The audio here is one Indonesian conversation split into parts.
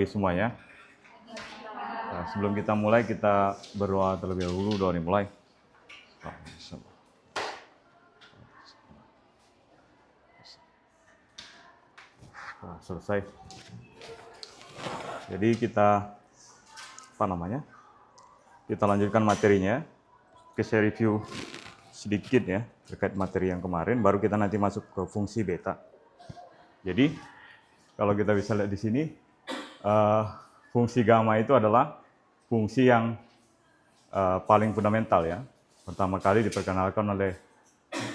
Semuanya. Nah, sebelum kita mulai, kita berdoa terlebih dahulu. Doa dimulai. Nah, selesai. Jadi kita kita lanjutkan materinya. Saya review sedikit ya terkait materi yang kemarin. Baru kita nanti masuk ke fungsi beta. Jadi kalau kita bisa lihat di sini, fungsi gamma itu adalah fungsi yang paling fundamental ya. Pertama kali diperkenalkan oleh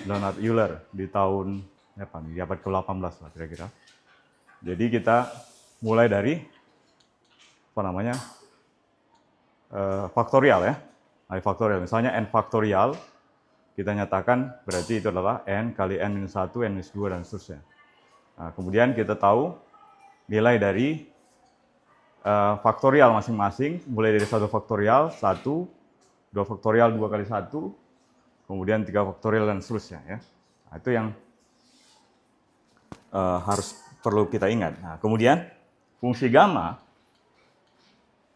Leonhard Euler di tahun di abad ke-18 lah kira-kira. Jadi kita mulai dari faktorial ya. Faktorial, misalnya n faktorial, kita nyatakan berarti itu adalah n kali n minus 1, n minus 2, dan seterusnya. Nah, kemudian kita tahu nilai dari faktorial masing-masing, mulai dari 1 faktorial, 1, 2 faktorial, 2 kali 1, kemudian 3 faktorial, dan seterusnya. Ya. Nah, itu yang perlu kita ingat. Nah, kemudian fungsi gamma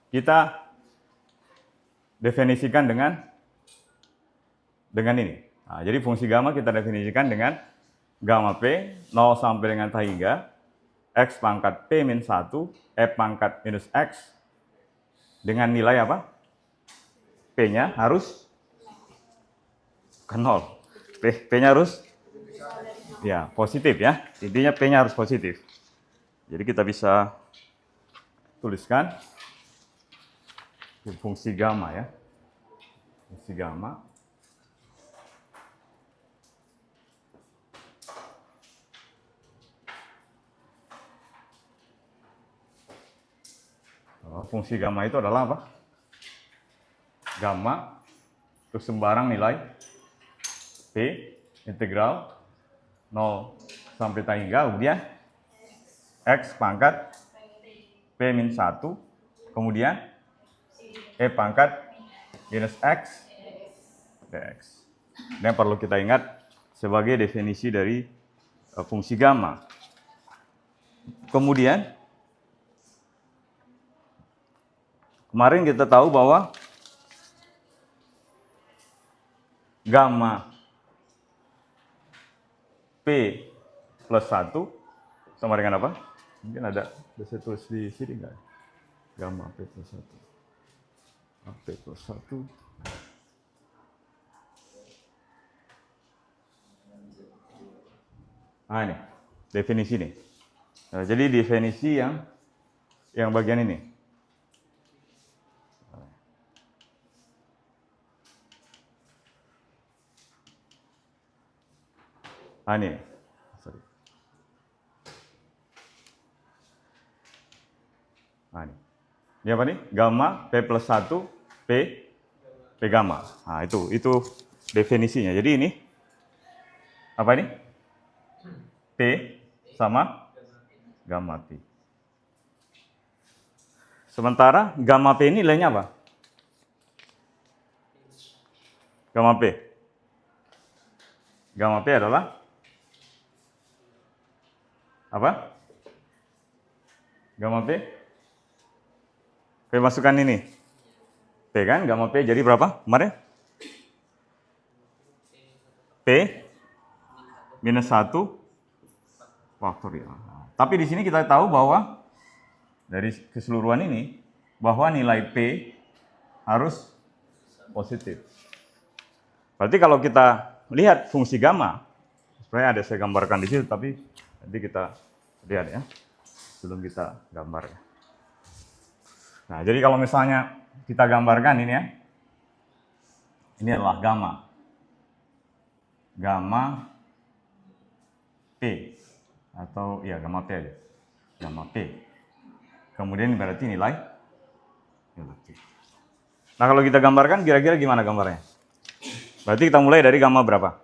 kita definisikan dengan ini. Nah, jadi fungsi gamma kita definisikan dengan gamma P 0 sampai dengan hingga X pangkat P min 1, F pangkat minus X dengan nilai apa? P-nya harus ke 0. P-nya harus ya positif ya. Intinya P-nya harus positif. Jadi kita bisa tuliskan fungsi gamma ya. Fungsi gamma fungsi gamma itu adalah apa? Gamma untuk sembarang nilai P integral 0 sampai hingga kemudian X pangkat P min 1 kemudian E pangkat minus X dx. Ini yang perlu kita ingat sebagai definisi dari fungsi gamma. Kemudian kemarin kita tahu bahwa gamma P plus 1 sama dengan apa? Mungkin ada bisa tulis di sini enggak? Gamma P plus 1. P plus 1. Nah ini, definisi ini. Nah, jadi definisi yang bagian ini. Nah ini. Sorry. Nah ini. Ini apa nih? Gamma P plus 1 P gamma. Nah itu definisinya. Jadi ini apa ini? P sama gamma P. Sementara gamma P ini nilainya apa? Gamma P. Gamma P adalah apa? Gamma P? P masukkan ini. P kan? Gamma P jadi berapa kemarin? P minus 1 faktorial. Tapi di sini kita tahu bahwa dari keseluruhan ini bahwa nilai P harus positif. Berarti kalau kita lihat fungsi gamma, sebenarnya ada saya gambarkan di situ, tapi nanti kita lihat ya sebelum kita gambar ya. Nah, jadi kalau misalnya kita gambarkan ini ya, ini adalah gamma P atau ya gamma P aja, gamma P. Kemudian berarti nilai P. Nah, kalau kita gambarkan kira-kira gimana gambarnya? Berarti kita mulai dari gamma berapa?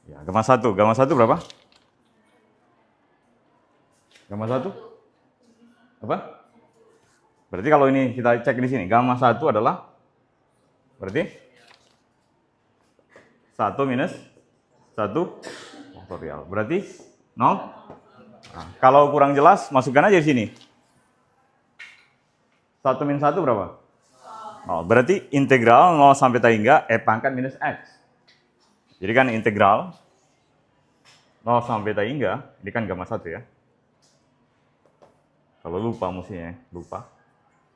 Ya, gamma 1. Gamma 1 berapa? Gamma 1? Apa? Berarti kalau ini kita cek di sini, gamma 1 adalah berarti 1 minus 1 faktorial. Berarti 0? Nah, kalau kurang jelas, masukkan aja di sini. 1 min 1 berapa? 0. Berarti integral 0 sampai tak hingga E pangkat minus X. Jadi kan integral 0 sampai tak hingga, ini kan gamma 1 ya. Kalau lupa mestinya, lupa.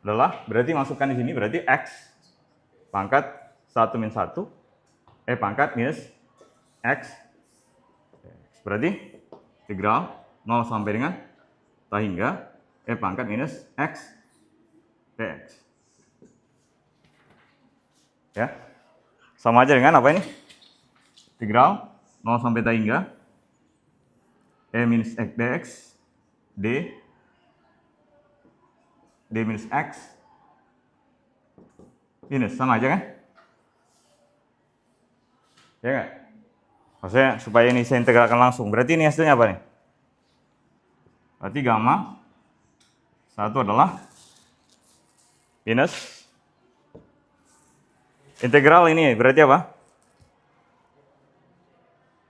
Adalah, berarti masukkan di sini, berarti X pangkat 1 min 1, E pangkat minus X. Berarti integral 0 sampai dengan tak hingga E pangkat minus X dx. Ya, sama aja dengan apa ini? Integral 0 sampai tak hingga E minus X dx d minus X minus, sama aja kan? Ya nggak? Maksudnya supaya ini saya integralkan langsung. Berarti ini hasilnya apa nih? Berarti gamma 1 adalah minus integral ini berarti apa?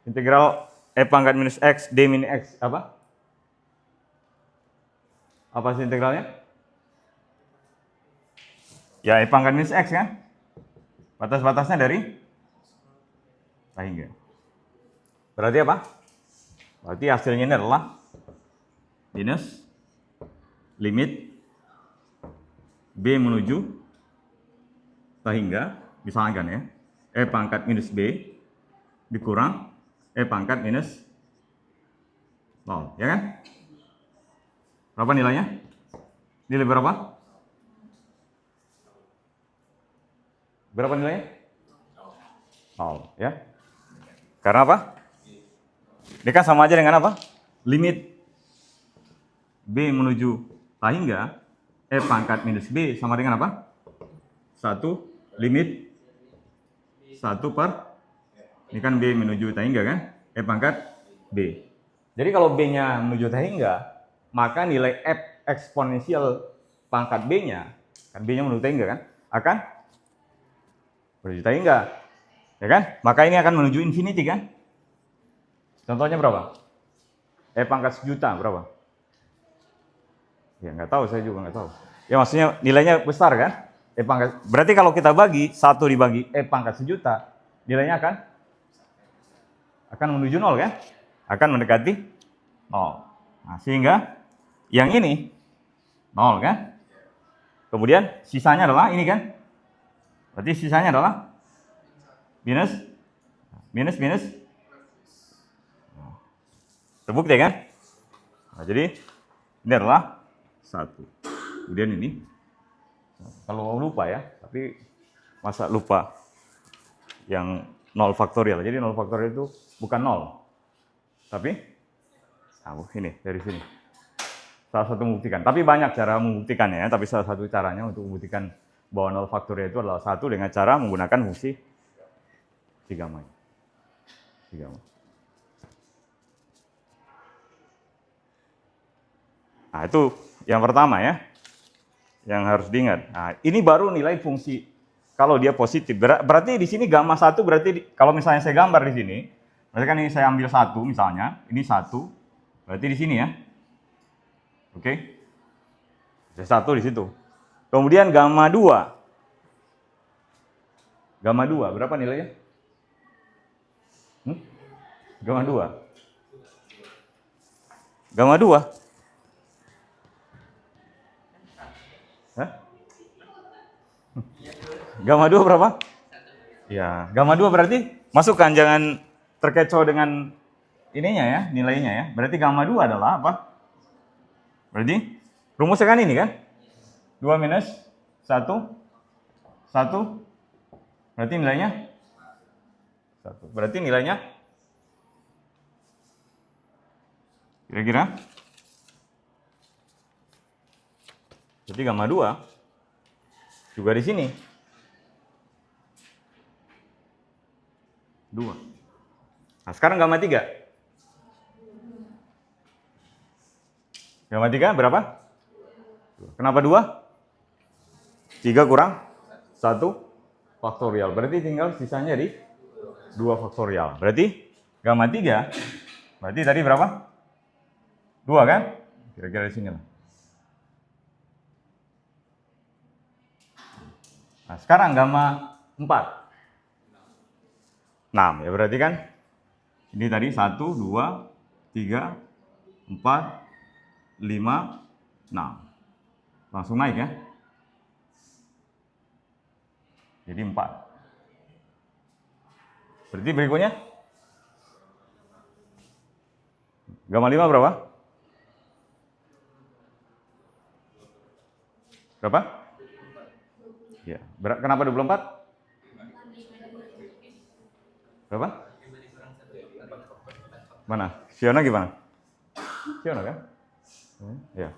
Integral E pangkat minus X D min X apa? Apa sih integralnya? Ya E pangkat minus X kan? Batas-batasnya dari tak hingga. Berarti apa? Berarti hasilnya ini adalah minus limit B menuju tak hingga, misalkan ya, E pangkat minus B dikurang E pangkat minus 0, ya kan? Berapa nilainya? Nilai berapa? Berapa nilainya? 0, ya. Karena apa? Ini kan sama aja dengan apa? Limit B menuju tak hingga, E pangkat minus B sama dengan apa? 1 limit 1 per, ini kan B menuju tak hingga kan? E pangkat B. Jadi kalau B-nya menuju tak hingga, maka nilai F eksponensial pangkat B-nya, kan B-nya menuju tak hingga kan? Akan menuju tak hingga. Ya kan? Maka ini akan menuju infinity kan? Contohnya berapa? E pangkat sejuta berapa? Ya nggak tahu, saya juga nggak tahu. Ya maksudnya nilainya besar kan? E pangkat. Berarti kalau kita bagi 1 dibagi E pangkat sejuta, nilainya akan menuju 0 kan? Akan mendekati 0. Nah, sehingga yang ini 0 kan? Kemudian sisanya adalah ini kan? Berarti sisanya adalah minus. Terbukti kan? Nah, jadi ini adalah 1. Kemudian ini, kalau lupa ya, tapi masa lupa yang 0 faktorial. Jadi 0 faktorial itu bukan 0. Tapi, ini dari sini. Salah satu membuktikan. Tapi banyak cara membuktikannya, tapi salah satu caranya untuk membuktikan bahwa 0 faktorial itu adalah 1 dengan cara menggunakan fungsi 3 gamma. Nah, itu yang pertama ya, yang harus diingat. Nah, ini baru nilai fungsi kalau dia positif. Berarti di sini gamma 1 berarti kalau misalnya saya gambar di sini, berarti kan ini saya ambil 1 misalnya, ini 1, berarti di sini ya. Oke. Ada 1 di situ. Kemudian gamma 2. Gamma 2 berapa nilainya? Gamma 2. Gamma 2. Hah? Gamma 2 berapa? Ya, gamma 2 berarti masukkan, jangan terkecoh dengan ininya ya, nilainya ya. Berarti gamma 2 adalah apa? Berarti rumusnya kan ini kan? 2 minus 1, 1. Berarti nilainya 1. Berarti nilainya kira-kira, jadi gamma 2 juga di sini 2. Nah, sekarang gamma 3. Gamma 3 berapa? Kenapa 2? 3 kurang 1 faktorial. Berarti tinggal sisanya di 2 faktorial. Berarti gamma 3, berarti tadi berapa? 2 kan? Kira-kira di sini lah. Nah, sekarang gamma 4. 6 ya berarti kan? Ini tadi 1, 2, 3, 4, 5, 6. Langsung naik ya. Jadi 4. Berarti berikutnya gamma 5 berapa? Berapa? Ya, kenapa 24? Berapa? Mana? Siona gimana? Siona kan? Ya.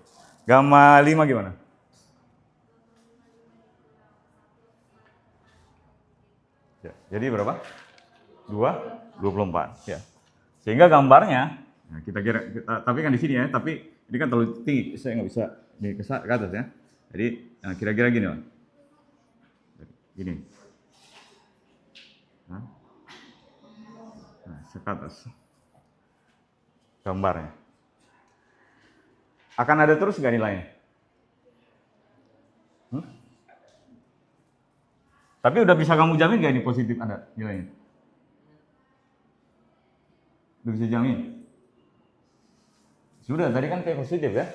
Gamma 5 gimana? Ya, jadi berapa? 24 ya. Sehingga gambarnya nah tapi kan di sini ya, tapi ini kan terlalu tinggi, saya nggak bisa ke atas ya. Jadi kira-kira gini lah. Gini. Nah, ke atas. Gambarnya. Akan ada terus nggak nilainya? Tapi udah bisa kamu jamin nggak ini positif ada nilainya? Udah bisa jamin? Sudah, tadi kan kayak positif ya?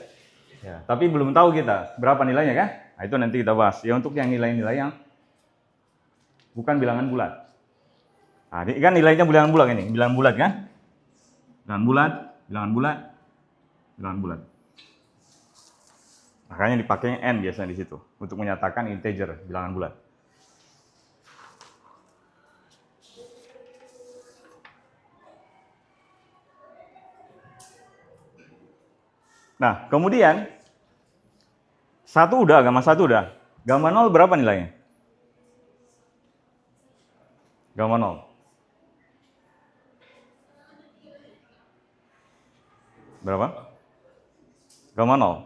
Ya, tapi belum tahu kita berapa nilainya kan? Nah, itu nanti kita bahas. Ya untuk yang nilai-nilai yang bukan bilangan bulat. Nah, ini kan nilainya bilangan bulat ini, bilangan bulat kan? Bilangan bulat, bilangan bulat, bilangan bulat. Makanya dipakainya n biasanya di situ untuk menyatakan integer bilangan bulat. Nah, kemudian gamma 1 udah. Gamma 0 berapa nilainya? Gamma 0. Berapa? Gamma 0.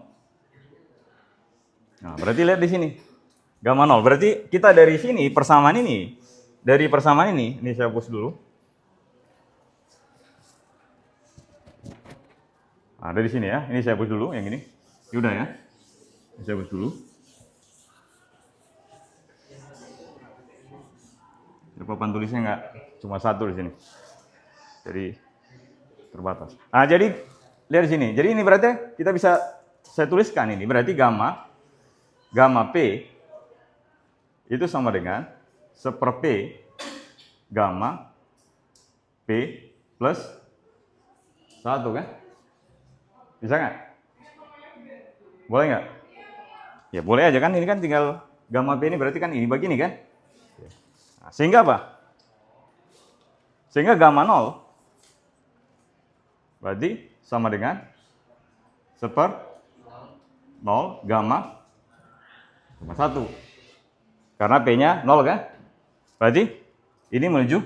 Nah, berarti lihat di sini. Gamma 0. Berarti kita dari sini persamaan ini, ini saya hapus dulu. Nah, dari sini ya, ini saya hapus dulu yang ini. Udah ya. Ini saya hapus dulu. Ya, papan tulisnya nggak cuma satu di sini. Jadi terbatas. Nah, jadi lihat di sini. Jadi ini berarti kita bisa saya tuliskan ini. Berarti gamma P itu sama dengan 1/P gamma P plus 1 kan? Bisa nggak? Boleh nggak? Ya boleh aja kan, ini kan tinggal gamma P ini berarti kan ini begini kan? Nah, sehingga apa? Sehingga gamma 0 berarti sama dengan 1/0 gamma 1. Karena P-nya 0 kan? Berarti ini menuju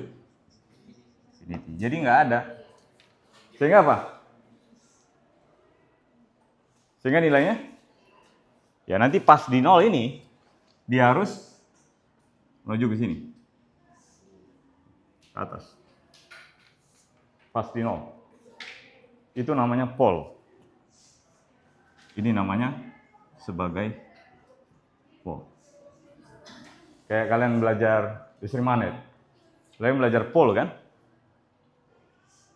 infinity. Jadi nggak ada. Sehingga apa? Sehingga nilainya ya nanti pas di 0 ini dia harus menuju ke sini. Ke atas. Pas di 0. Itu namanya pole. Ini namanya sebagai pole. Kayak kalian belajar listrik magnet. Kalian belajar pole kan?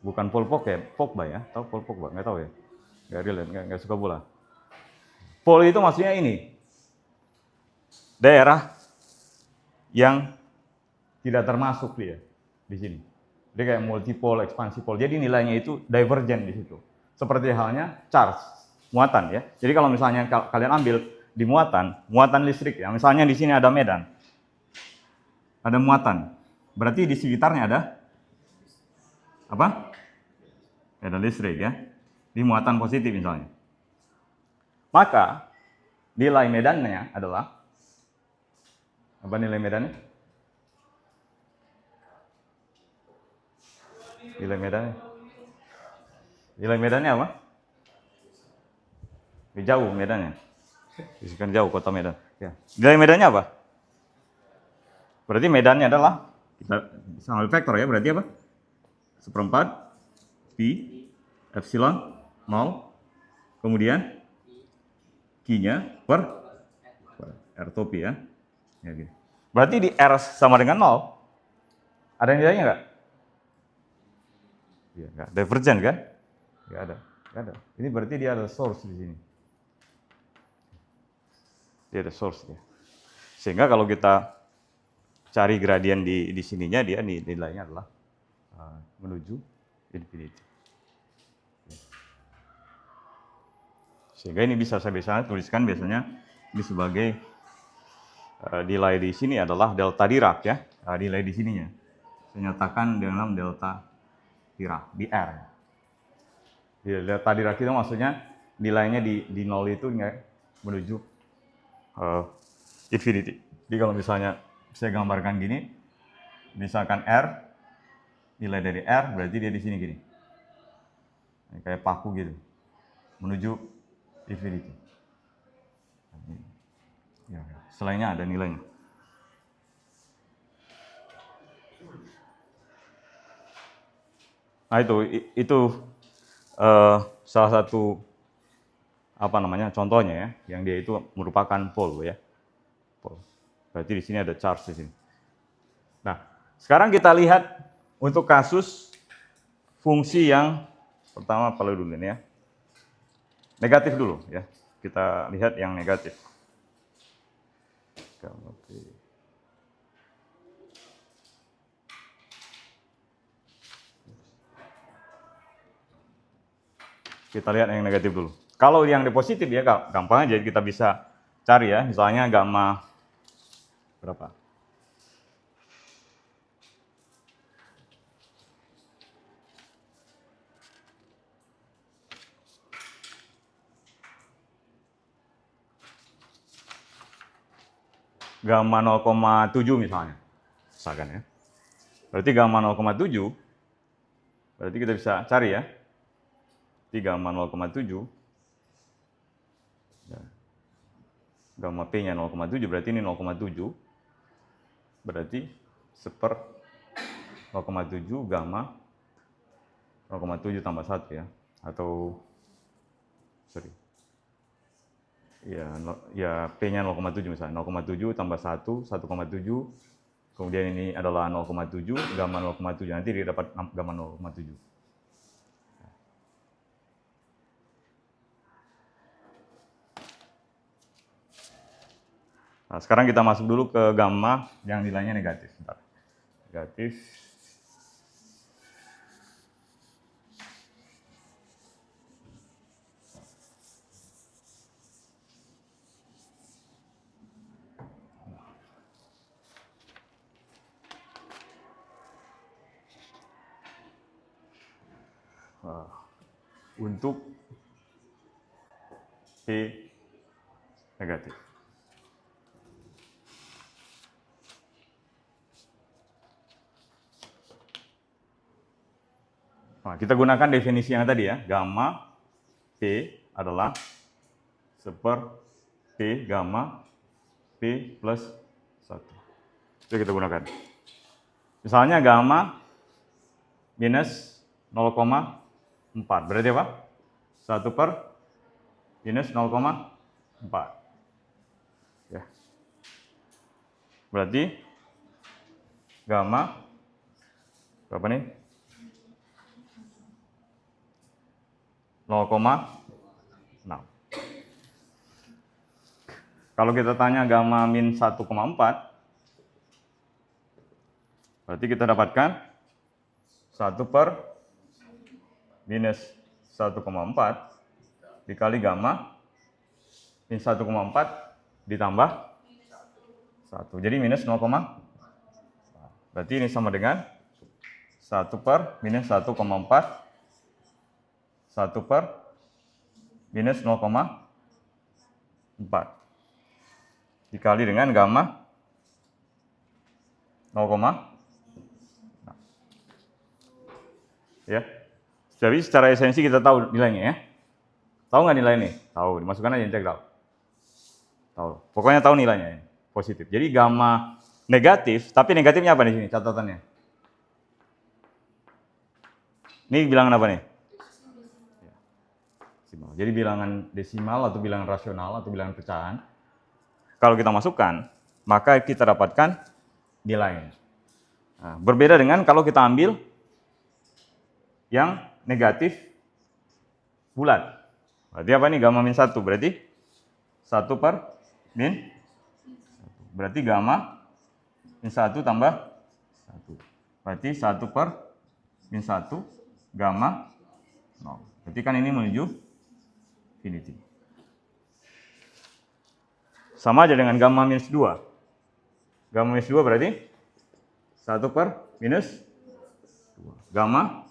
Bukan Paul Pogba ya? Tahu Paul Pogba? Nggak tahu ya? Nggak relate, nggak suka bola. Pole itu maksudnya ini. Daerah yang tidak termasuk dia di sini. Dia kayak multipole, ekspansipole. Jadi nilainya itu divergen di situ. Seperti halnya charge, muatan ya. Jadi kalau misalnya kalian ambil di muatan listrik ya. Misalnya di sini ada medan. Ada muatan. Berarti di sekitarnya ada apa? Medan listrik ya. Di muatan positif misalnya. Maka nilai medannya adalah apa nilai medannya? Nilai medannya apa? Jauh medannya. Bisikan jauh kota Medan. Ya. Nilai medannya apa? Berarti medannya adalah kita sama vektor ya, berarti apa? 1/4 pi epsilon 0 kemudian Q-nya per R topi ya. Ya gitu. Berarti di R sama dengan 0, ada nilainya nggak? Iya, nggak. Divergen kan? Nggak ada. Nggak ada. Ini berarti dia ada source di sini. Dia ada source ya. Sehingga kalau kita cari gradien di sininya, dia nilainya adalah menuju infinity. Sehingga ini bisa saya biasanya tuliskan biasanya ini sebagai nilai di sini adalah delta Dirac ya. Nilai di sininya. Saya nyatakan dalam delta Dirac di R. Ya, delta Dirac itu maksudnya nilainya di 0 itu menuju infinity. Jadi kalau misalnya saya gambarkan gini, misalkan R, nilai dari R berarti dia di sini gini. Kayak paku gitu. Menuju infinity. Ya, selainnya ada nilainya. Nah itu salah satu contohnya ya, yang dia itu merupakan pole ya. Pole. Berarti di sini ada charge di sini. Nah, sekarang kita lihat untuk kasus fungsi yang pertama dulu ini ya. Negatif dulu ya. Kita lihat yang negatif. Kita lihat yang negatif dulu. Kalau yang positif ya gampang aja kita bisa cari ya. Misalnya gamma berapa? Gamma 0,7 misalnya. Misalkan ya. Berarti gamma 0,7 berarti kita bisa cari ya. Gamma 0,7 gamma P-nya 0,7 berarti ini 0,7 berarti 1/0,7 gamma 0,7 tambah 1 ya, atau P-nya 0,7 misalnya, 0,7 tambah 1, 1,7, kemudian ini adalah 0,7, gamma 0,7, nanti dia dapat gamma 0,7. Nah, sekarang kita masuk dulu ke gamma yang nilainya negatif. Bentar. Negatif. Untuk P negatif. Nah, kita gunakan definisi yang tadi ya, gamma P adalah 1/P gamma P plus 1. Itu kita gunakan. Misalnya gamma minus 0,4. Berarti apa? 1/-0,4. Ya. Berarti gamma berapa nih? 0,6. Kalau kita tanya gamma min 1,4, berarti kita dapatkan 1/-1,4 dikali gamma min 1,4 ditambah 1. Jadi minus 0, berarti ini sama dengan 1/-1,4 1/-0,4 dikali dengan gamma 0,6. Ya. Jadi secara esensi kita tahu nilainya ya. Tahu nggak nilai ini? Tahu, dimasukkan aja integral. Tahu. Pokoknya tahu nilainya ya. Positif. Jadi gamma negatif, tapi negatifnya apa di sini catatannya? Ini bilangan apa nih? Jadi bilangan desimal atau bilangan rasional atau bilangan pecahan, kalau kita masukkan, maka kita dapatkan nilainya. Nah, berbeda dengan kalau kita ambil yang negatif bulat. Berarti apa nih? Gamma min 1. Berarti 1 per min 1. Berarti gamma min 1 tambah 1. Berarti 1 per min 1 gamma 0. Berarti kan ini menuju infinity. Sama aja dengan gamma minus 2. Gamma minus 2 berarti 1 per minus 2. Gamma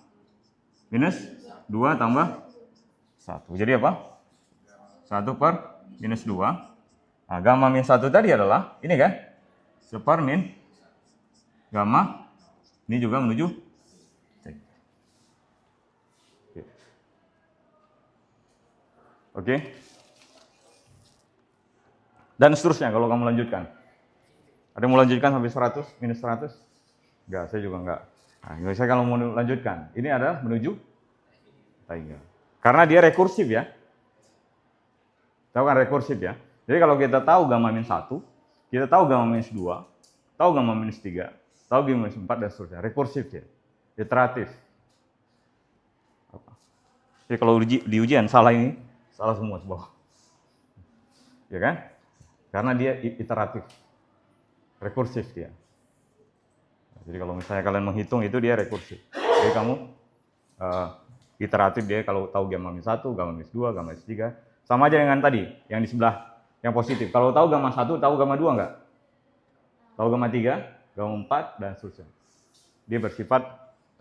minus 2 tambah 1. Jadi apa? 1 per minus 2. Nah, gamma minus 1 tadi adalah ini kan? 1 per min gamma. Ini juga menuju C. Oke. Dan seterusnya kalau kamu lanjutkan. Ada yang mau lanjutkan sampai 100, minus 100? Enggak, saya juga enggak. Nah, saya kalau mau lanjutkan, ini adalah menuju Taiga. Karena dia rekursif ya. Tahu kan rekursif ya? Jadi kalau kita tahu gamma minus 1, kita tahu gamma minus 2, tahu gamma minus 3, tahu gamma minus 4, dan seterusnya. Rekursif ya. Iteratif. Jadi kalau di ujian salah ini, salah semua sebab. Ya kan? Karena dia iteratif. Rekursif dia. Jadi kalau misalnya kalian menghitung itu dia rekursif. Jadi kamu iteratif dia kalau tahu gamma minus 1, gamma minus 2, gamma minus 3. Sama aja dengan tadi, yang di sebelah, yang positif. Kalau tahu gamma 1, tahu gamma 2 enggak? Tahu gamma 3, gamma 4, dan seterusnya. Dia bersifat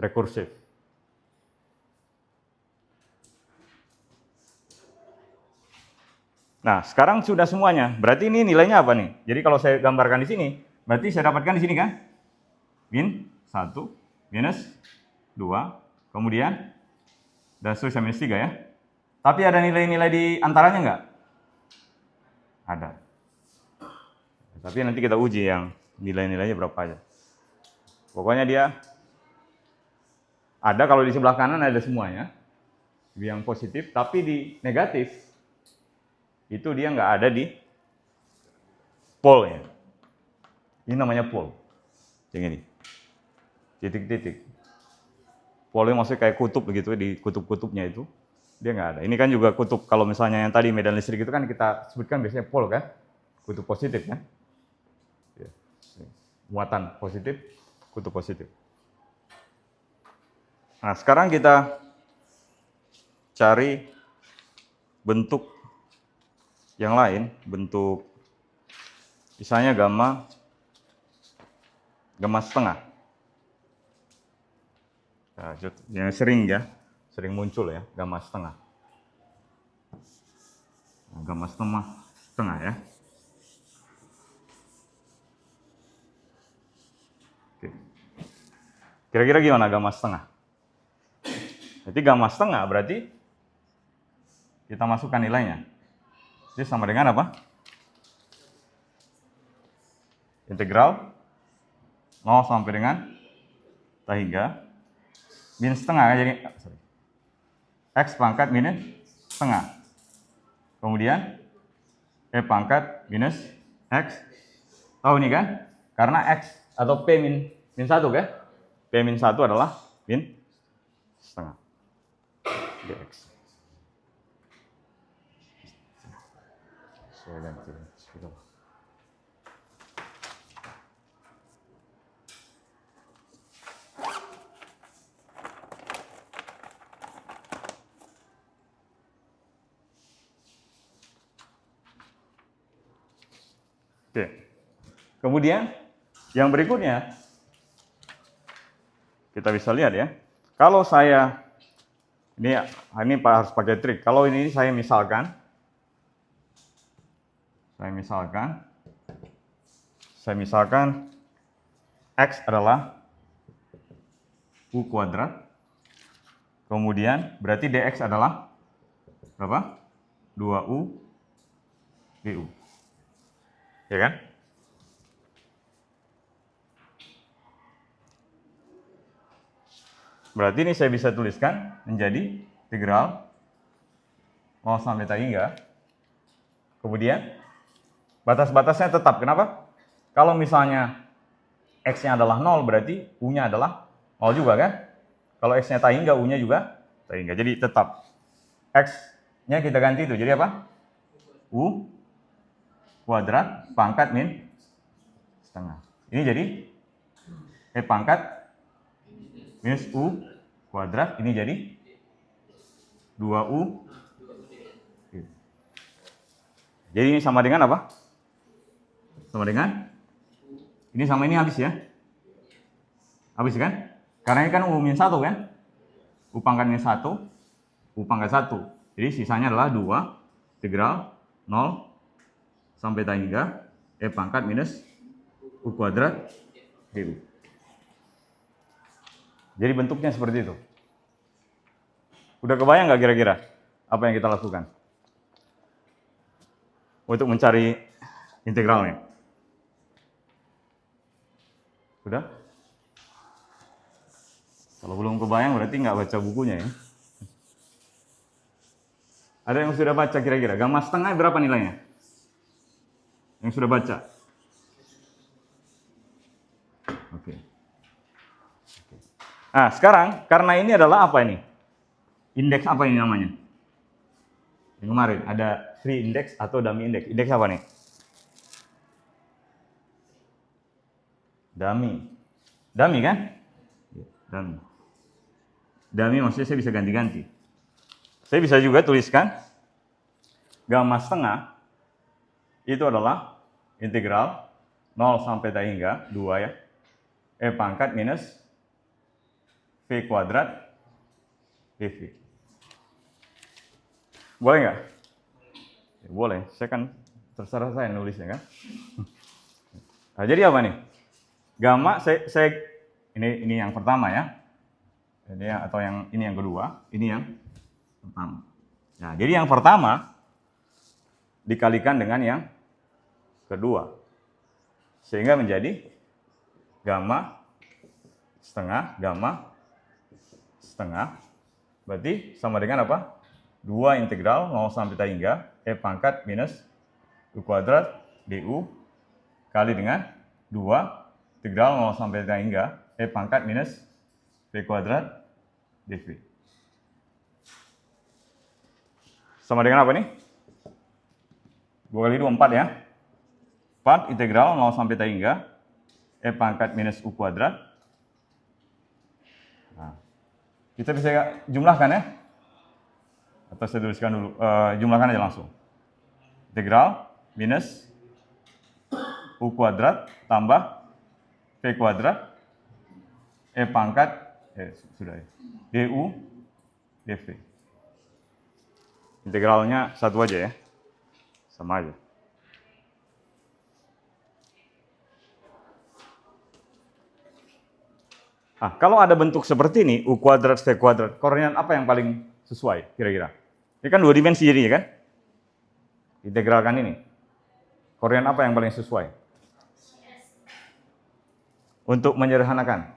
rekursif. Nah, sekarang sudah semuanya. Berarti ini nilainya apa nih? Jadi kalau saya gambarkan di sini, berarti saya dapatkan di sini kan? Min 1, minus 2, kemudian, dan seterusnya minus 3 ya. Tapi ada nilai-nilai di antaranya enggak? Ada. Tapi nanti kita uji yang nilai-nilainya berapa aja. Pokoknya dia ada kalau di sebelah kanan ada semuanya. Yang positif, tapi di negatif itu dia nggak ada di pole-nya. Ini namanya pole. Yang ini. Titik-titik. Pole maksudnya kayak kutub begitu, di kutub-kutubnya itu. Dia nggak ada. Ini kan juga kutub, kalau misalnya yang tadi medan listrik itu kan kita sebutkan biasanya pole kan. Kutub positif kan. Muatan positif, kutub positif. Nah, sekarang kita cari bentuk yang lain, bentuk misalnya gamma setengah. Nah, yang sering muncul ya, gamma setengah. Nah, gamma setengah ya. Oke. Kira-kira gimana gamma setengah? Jadi gamma setengah berarti kita masukkan nilainya. Jadi sama dengan apa? Integral 0 sampai dengan hingga min setengah, jadi x pangkat minus setengah. Kemudian e pangkat minus x. Tahu nih kan? Karena x atau p min 1 kan? P min 1 adalah min setengah. Dx. Saya ganti. Oke. Kemudian yang berikutnya kita bisa lihat ya. Kalau saya ini harus pakai trik. Kalau ini saya misalkan x adalah u kuadrat. Kemudian berarti dx adalah berapa? 2u du. Ya kan? Berarti ini saya bisa tuliskan menjadi integral 0 sampai tak hingga. Kemudian batas-batasnya tetap. Kenapa? Kalau misalnya X-nya adalah 0, berarti U-nya adalah 0 juga kan? Kalau X-nya tak hingga, U-nya juga tak hingga. Jadi tetap. X-nya kita ganti itu. Jadi apa? U kuadrat pangkat min setengah. Ini jadi E pangkat minus U kuadrat. Ini jadi 2U. Jadi ini sama dengan apa? Sama dengan ini sama ini habis ya? Habis kan? Karena ini kan U min 1 kan? U pangkat min 1, U pangkat 1. Jadi sisanya adalah 2 integral 0 sampai tak hingga E pangkat minus U kuadrat du. Jadi bentuknya seperti itu. Udah kebayang nggak kira-kira apa yang kita lakukan untuk mencari integralnya? Sudah? Kalau belum kebayang berarti nggak baca bukunya ya. Ada yang sudah baca kira-kira? Gamma setengah berapa nilainya? Yang sudah baca? Oke. Nah, sekarang karena ini adalah apa ini? Indeks apa ini namanya? Yang kemarin ada free index atau dummy index. Indeks apa nih? Dummy. Dummy kan? Dummy. Dummy maksudnya saya bisa ganti-ganti. Saya bisa juga tuliskan gamma setengah itu adalah integral 0 sampai tak hingga 2 ya. E pangkat minus V kuadrat dV. Boleh nggak? Ya, boleh. Saya kan terserah saya nulisnya kan. Nah, jadi apa nih? Gamma saya ini yang pertama ya. Ini atau yang ini yang kedua, ini yang pertama. Nah, jadi yang pertama dikalikan dengan yang kedua. Sehingga menjadi gamma setengah berarti sama dengan apa? 2 integral 0 sampai tak hingga E pangkat minus U kuadrat du kali dengan 2 integral 0 sampai tak hingga E pangkat minus V kuadrat dV. Sama dengan apa nih? 2 kali 2, 4 ya. 4 integral 0 sampai tak hingga E pangkat minus U kuadrat. Nah, kita bisa jumlahkan ya. Atau saya tuliskan dulu, jumlahkan aja langsung. Integral minus U kuadrat tambah V kuadrat E pangkat, sudah ya, du dv. Integralnya satu aja ya, sama aja. Nah, kalau ada bentuk seperti ini, U kuadrat, V kuadrat, koordinat apa yang paling sesuai kira-kira? Ini kan 2 dimensi jadinya kan? Integralkan ini. Koordinat apa yang paling sesuai? Untuk menyederhanakan.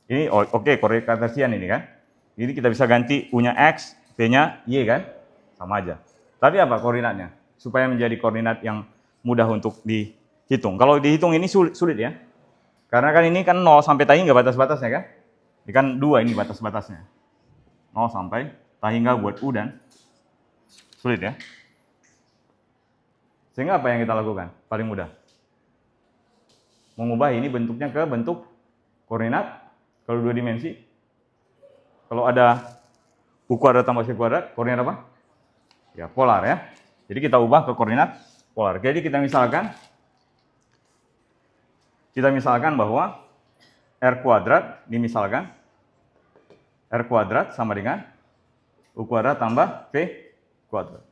Ini oke, koordinat kartesian ini kan? Ini kita bisa ganti U-nya X, V-nya Y kan? Sama aja. Tapi apa koordinatnya? Supaya menjadi koordinat yang mudah untuk dihitung. Kalau dihitung ini sulit ya. Karena kan ini kan 0 sampai tak hingga batas-batasnya kan? Ini kan 2 ini batas-batasnya. 0 sampai tak hingga buat U dan sulit ya. Sehingga apa yang kita lakukan? Paling mudah. Mengubah ini bentuknya ke bentuk koordinat. Kalau 2 dimensi. Kalau ada U kuadrat tambah V kuadrat, koordinat apa? Ya, polar ya. Jadi kita ubah ke koordinat polar. Jadi kita misalkan bahwa R kuadrat, dimisalkan R kuadrat sama dengan U kuadrat tambah V kuadrat.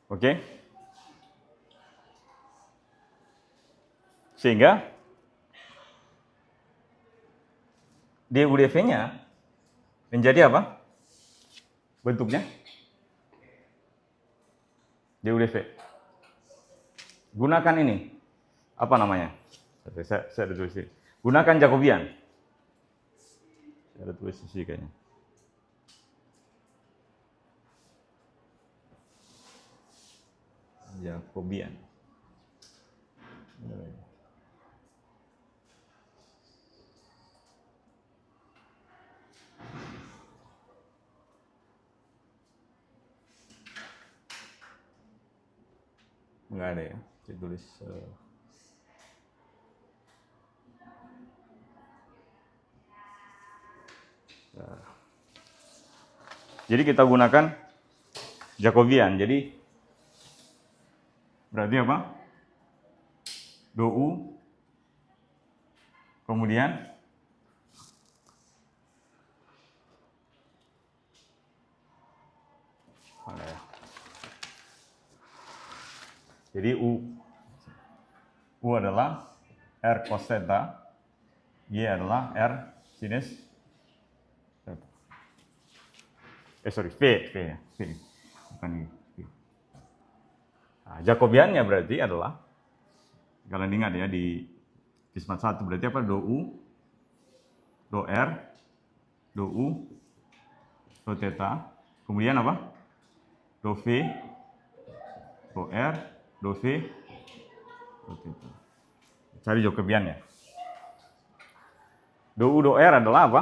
Oke? Sehingga du dv-nya menjadi apa? Bentuknya du dv. Gunakan ini. Apa namanya? Saya ada tulis ini. Gunakan Jacobian. Saya ada tulis di sini kayaknya. Jacobian. Enggak ada ya, saya tulis jadi kita gunakan Jacobian. Jadi berarti apa? DOU kemudian mana ya? Jadi U adalah R cos theta, Y adalah R sinus theta. V ya, V. Bukan ini. Nah, Jacobiannya berarti adalah, kalian ingat ya di kismat 1 berarti apa? Do U, do R, do U, do theta, kemudian apa? Do V, do R, do V, do theta. Cari Jacobiannya. Do U, do R adalah apa?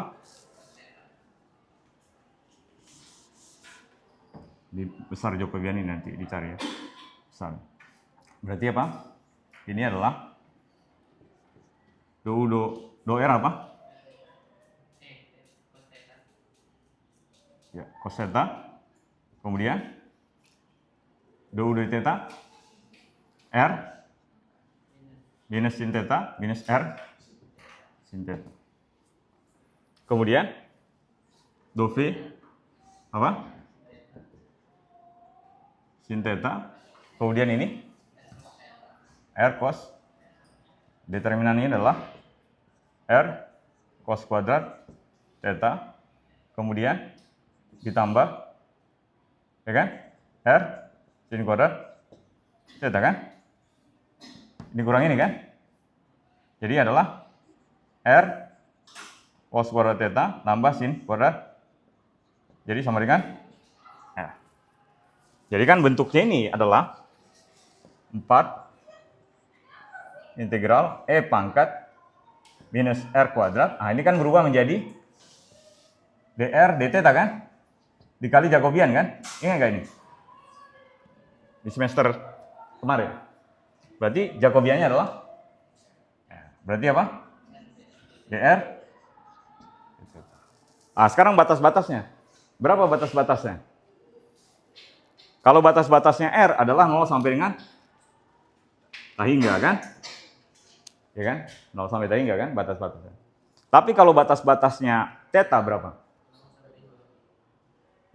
Di besar Jacobian ini nanti dicari ya. Besar. Berarti apa? Ini adalah do U, do R apa? Ya, cos theta. Kemudian do U, do theta. R minus sin theta minus R sin theta. Kemudian do V apa? Sin theta. Kemudian ini R cos, determinannya adalah R cos kuadrat theta, kemudian ditambah ya kan? R sin kuadrat theta kan? Dikurang ini kan? Jadi adalah R cos kuadrat theta tambah sin kuadrat. Jadi sama dengan R. Jadi kan bentuknya ini adalah 4 integral E pangkat minus R kuadrat. Nah ini kan berubah menjadi dr d theta kan? Dikali Jacobian kan? Ingat nggak ini? Di semester kemarin. Berarti Jacobiannya adalah, berarti apa? dr. Nah sekarang batas-batasnya. Berapa batas-batasnya? Kalau batas-batasnya R adalah 0 sampai dengan tak hingga kan? Ya kan? 0 sampai tak hingga kan batas-batasnya. Tapi kalau batas-batasnya theta berapa?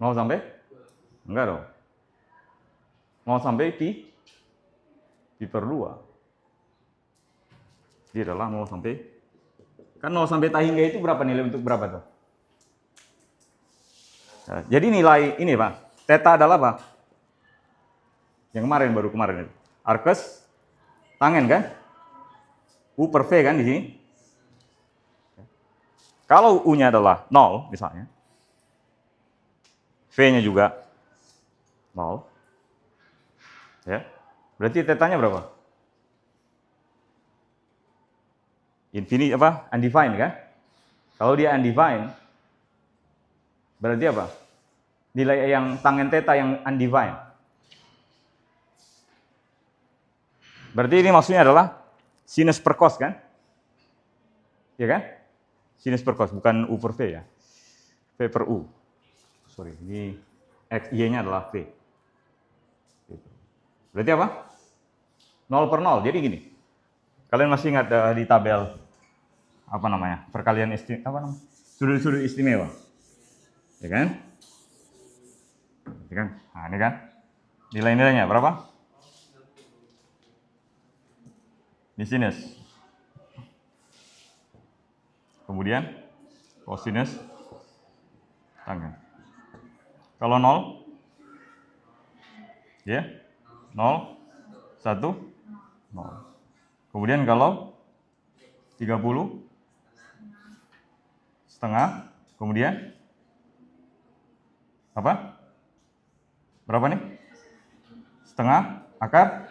0 sampai? Enggak dong. 0 sampai pi per 2. Ini adalah 0 sampai, kan 0 sampai tak hingga itu berapa nilai untuk berapa tuh? Nah, jadi nilai ini Pak, theta adalah apa? Yang baru kemarin itu. Arkes tangen kan? U per V kan di sini. Kalau U-nya adalah 0 misalnya. V-nya juga 0. Ya. Berarti theta-nya berapa? Infinite apa? Undefined kan? Kalau dia undefined berarti apa? Nilai yang tangen theta yang undefined. Berarti ini maksudnya adalah sinus per cos kan? Ya kan? Sinus per cos, bukan U per V ya. V per U. Sorry, ini X, Y-nya adalah V. Berarti apa? 0 per 0, jadi gini. Kalian masih ingat di tabel, apa namanya, perkalian sudut-sudut istimewa. Ya kan? Ya kan? Nah ini kan, nilai-nilainya berapa? Ini sinus. Kemudian kosinus tangen. Kalau 0, ya, 0, 1, 0. Kemudian kalau 30, setengah, kemudian apa? Berapa nih? setengah akar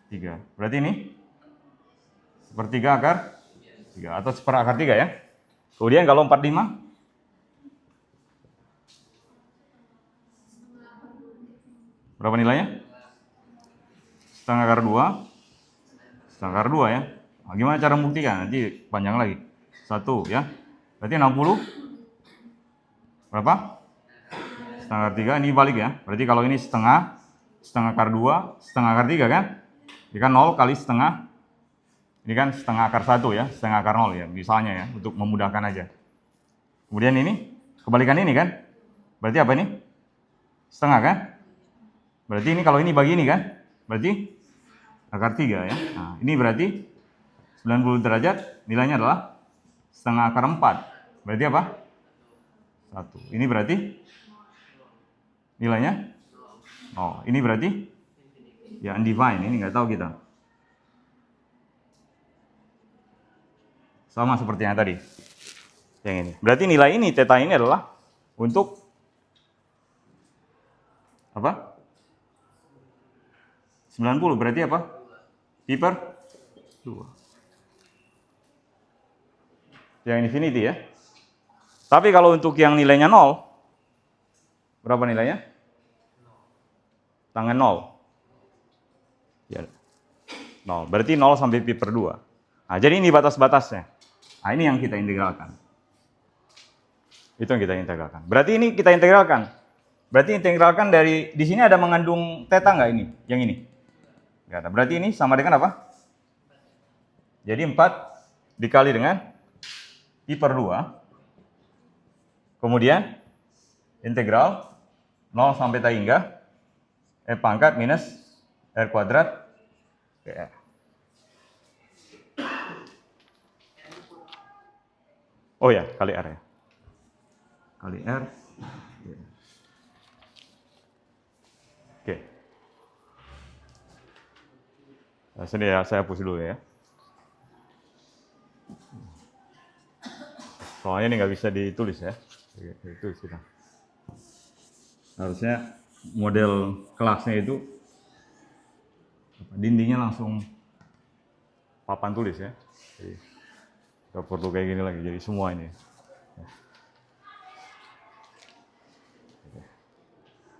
3. Berarti ini sepertiga akar 3 atau seperakar 3 ya. Kemudian kalau 45 berapa nilainya? Setengah akar 2. Setengah akar 2 ya. Nah, gimana cara membuktikan? Nanti panjang lagi. 1 ya. Berarti 60 berapa? Setengah akar 3. Ini balik ya. Berarti kalau ini setengah akar 2, setengah akar 3 kan? Ini kan 0 kali setengah. Ini kan setengah akar 1 ya, setengah akar 0 ya, misalnya ya, untuk memudahkan aja. Kemudian ini, kebalikan ini kan? Berarti apa ini? Setengah kan? Berarti ini kalau ini bagi ini kan? Berarti akar 3 ya. Nah, ini berarti 90 derajat nilainya adalah setengah akar 4. Berarti apa? 1. Ini berarti nilainya? Oh, ini berarti ya undefined, ini nggak tahu kita. Sama seperti yang tadi. Yang ini. Berarti nilai ini, theta ini adalah untuk apa? 90 berarti apa? Pi per 2. Yang infinity ya. Tapi kalau untuk yang nilainya 0, berapa nilainya? Tangan 0. Ya. 0. Berarti 0 sampai pi per 2. Nah, jadi ini batas-batasnya. Nah, ini yang kita integralkan. Itu yang kita integralkan. Berarti ini kita integralkan. Berarti integralkan dari, di sini ada mengandung theta nggak ini? Yang ini? Nggak ada. Berarti ini sama dengan apa? Jadi 4 dikali dengan pi per 2. Kemudian integral 0 sampai ta hingga pangkat minus r kuadrat PR. Oh ya, kali R ya. Kali R. Oke. Nah, sini ya, saya hapus dulu ya. Soalnya ini nggak bisa ditulis ya. Ditulis kita. Harusnya model kelasnya itu dindingnya langsung papan tulis ya. Jadi, nggak perlu kayak gini lagi. Jadi semua ini.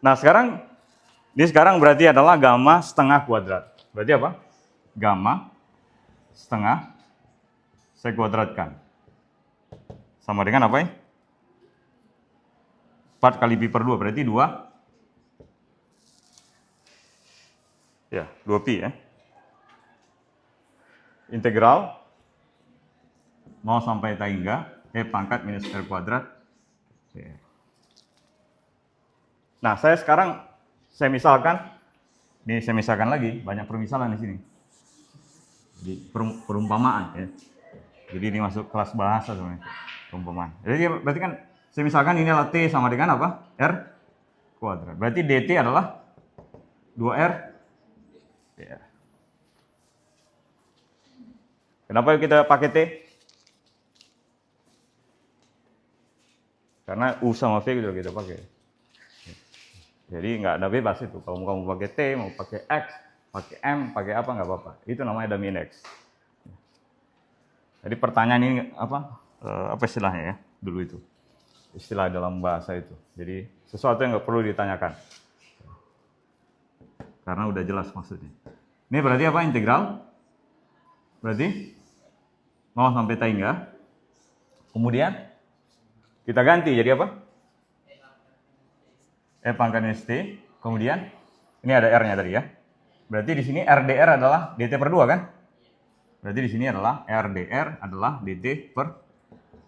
Nah sekarang, ini sekarang berarti adalah gamma setengah kuadrat. Berarti apa? Gamma setengah saya kuadratkan. Sama dengan apa ya? 4 kali pi per 2, berarti 2. Ya, 2 pi ya. Integral 0 sampai ta hingga pangkat minus r kuadrat. Nah, saya misalkan lagi, banyak permisalan di sini. Jadi perumpamaan ya. Jadi ini masuk kelas bahasa sebenarnya, perumpamaan. Jadi berarti kan saya misalkan ini adalah T sama dengan apa? R kuadrat. Berarti dt adalah 2R. Ya. Kenapa kita pakai T? Karena U sama V juga kita pakai. Jadi nggak ada bebas itu. Kalau kamu pakai T, mau pakai X, pakai M, pakai apa nggak apa-apa. Itu namanya dummy index. Jadi pertanyaan ini apa istilahnya ya dulu itu? Istilah dalam bahasa itu. Jadi sesuatu yang nggak perlu ditanyakan. Karena udah jelas maksudnya. Ini berarti apa? Integral. Berarti 0 sampai ta hingga. Kemudian kita ganti jadi apa? Pangkat minus T. Kemudian ini ada R-nya tadi ya. Berarti di sini RDR adalah dt per 2 kan? Berarti di sini adalah RDR adalah dt per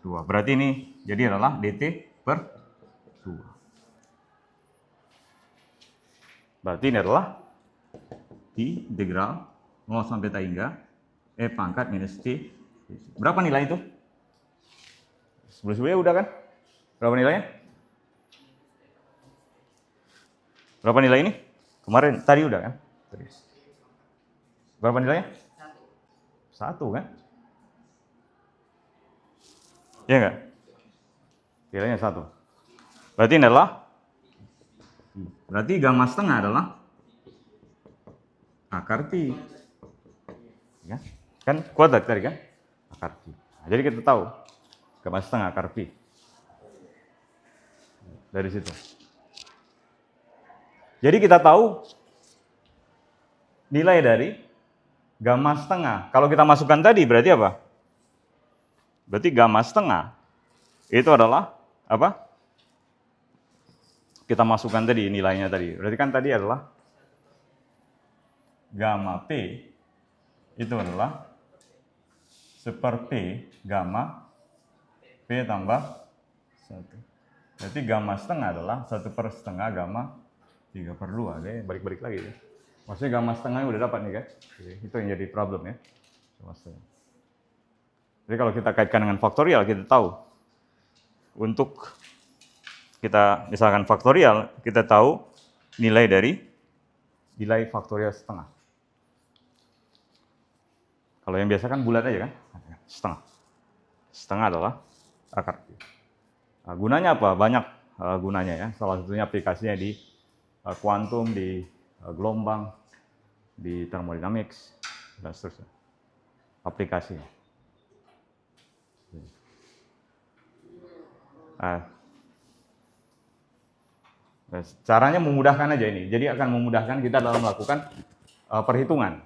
2. Berarti ini jadi adalah dt per 2. Berarti ini adalah T integral 0 sampai ta hingga pangkat minus T. Berapa nilai itu? Sebelum-sebelumnya udah kan? Berapa nilainya? Berapa nilai ini? Kemarin, tadi udah kan? Berapa nilainya? 1 kan? Iya enggak? Nilainya 1. Berarti ini adalah, berarti gamma setengah adalah akar pi. Ya. Kan kuadrat tadi kan? Akar pi. Nah, jadi kita tahu gamma setengah akar pi. Dari situ. Jadi kita tahu nilai dari gamma setengah. Kalau kita masukkan tadi berarti apa? Berarti gamma setengah itu adalah apa? Kita masukkan tadi nilainya tadi. Berarti kan tadi adalah gamma P itu adalah seper P gamma P tambah 1. Berarti gamma setengah adalah 1/setengah gamma 3/2. Oke, balik-balik lagi ya. Maksudnya gamma setengahnya udah dapat nih kan? Oke, itu yang jadi problem ya. Jadi kalau kita kaitkan dengan faktorial, kita tahu untuk kita misalkan faktorial, kita tahu nilai dari nilai faktorial setengah. Kalau yang biasa kan bulat aja kan? Setengah. Setengah adalah akar pi. Nah, gunanya apa? Banyak gunanya ya. Salah satunya aplikasinya di kuantum, di gelombang, di thermodynamics, dan seterusnya. Aplikasi. Caranya memudahkan aja ini. Jadi akan memudahkan kita dalam melakukan perhitungan.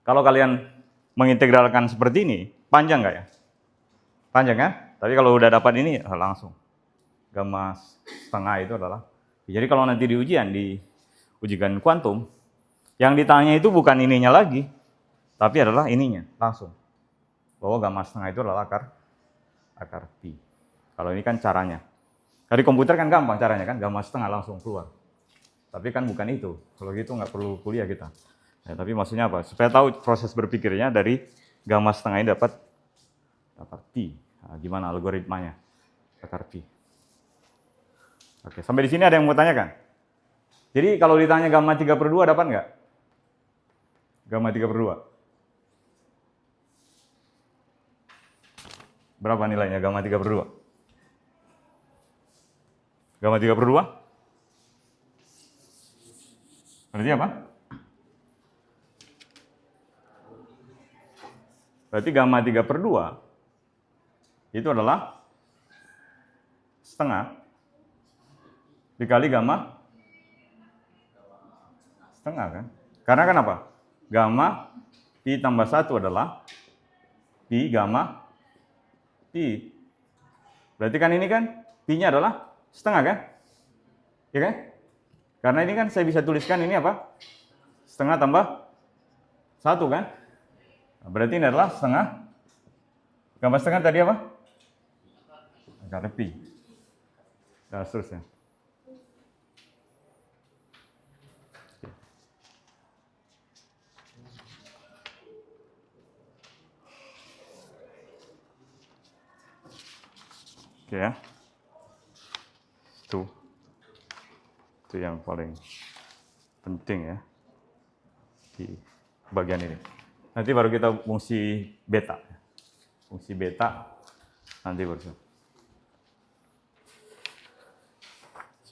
Kalau kalian mengintegralkan seperti ini, panjang nggak ya? Panjang kan? Tapi kalau udah dapat ini langsung. Gamma setengah itu adalah. Jadi kalau nanti di ujian kuantum, yang ditanya itu bukan ininya lagi, tapi adalah ininya langsung. Bahwa gamma setengah itu adalah akar pi. Kalau ini kan caranya. Dari komputer kan gampang caranya kan, gamma setengah langsung keluar. Tapi kan bukan itu. Kalau gitu nggak perlu kuliah kita. Ya, tapi maksudnya apa? Supaya tahu proses berpikirnya dari gamma setengah ini dapat pi. Nah, gimana algoritmanya akar pi. Oke, sampai di sini ada yang mau tanyakan? Jadi kalau ditanya gamma 3/2 dapat nggak? Gamma 3/2. Berapa nilainya gamma 3/2? Gamma 3/2? Berarti apa? Berarti gamma 3/2 itu adalah setengah dikali gamma setengah kan? Karena kan apa? Gamma pi tambah 1 adalah pi gamma pi. Berarti kan ini kan pi-nya adalah setengah kan? Ya kan? Karena ini kan saya bisa tuliskan ini apa? Setengah tambah 1 kan? Berarti ini adalah setengah. Gambar setengah tadi apa? Akar pi. Dan seterusnya. Oke ya. Itu yang paling penting ya di bagian ini. Nanti baru kita fungsi beta. Fungsi beta nanti baru.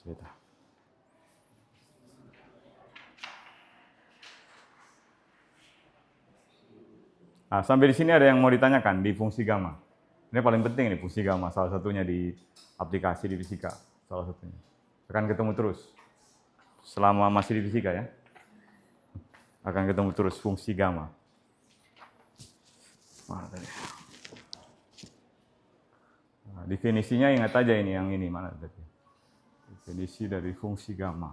Beta. Nah, sampai di sini ada yang mau ditanyakan di fungsi gamma. Ini paling penting nih fungsi gamma, salah satunya di aplikasi di fisika, salah satunya. Akan ketemu terus selama masih di fisika ya. Akan ketemu terus fungsi gamma. Nah, definisinya ingat aja ini yang ini mana tadi. Definisi dari fungsi gamma.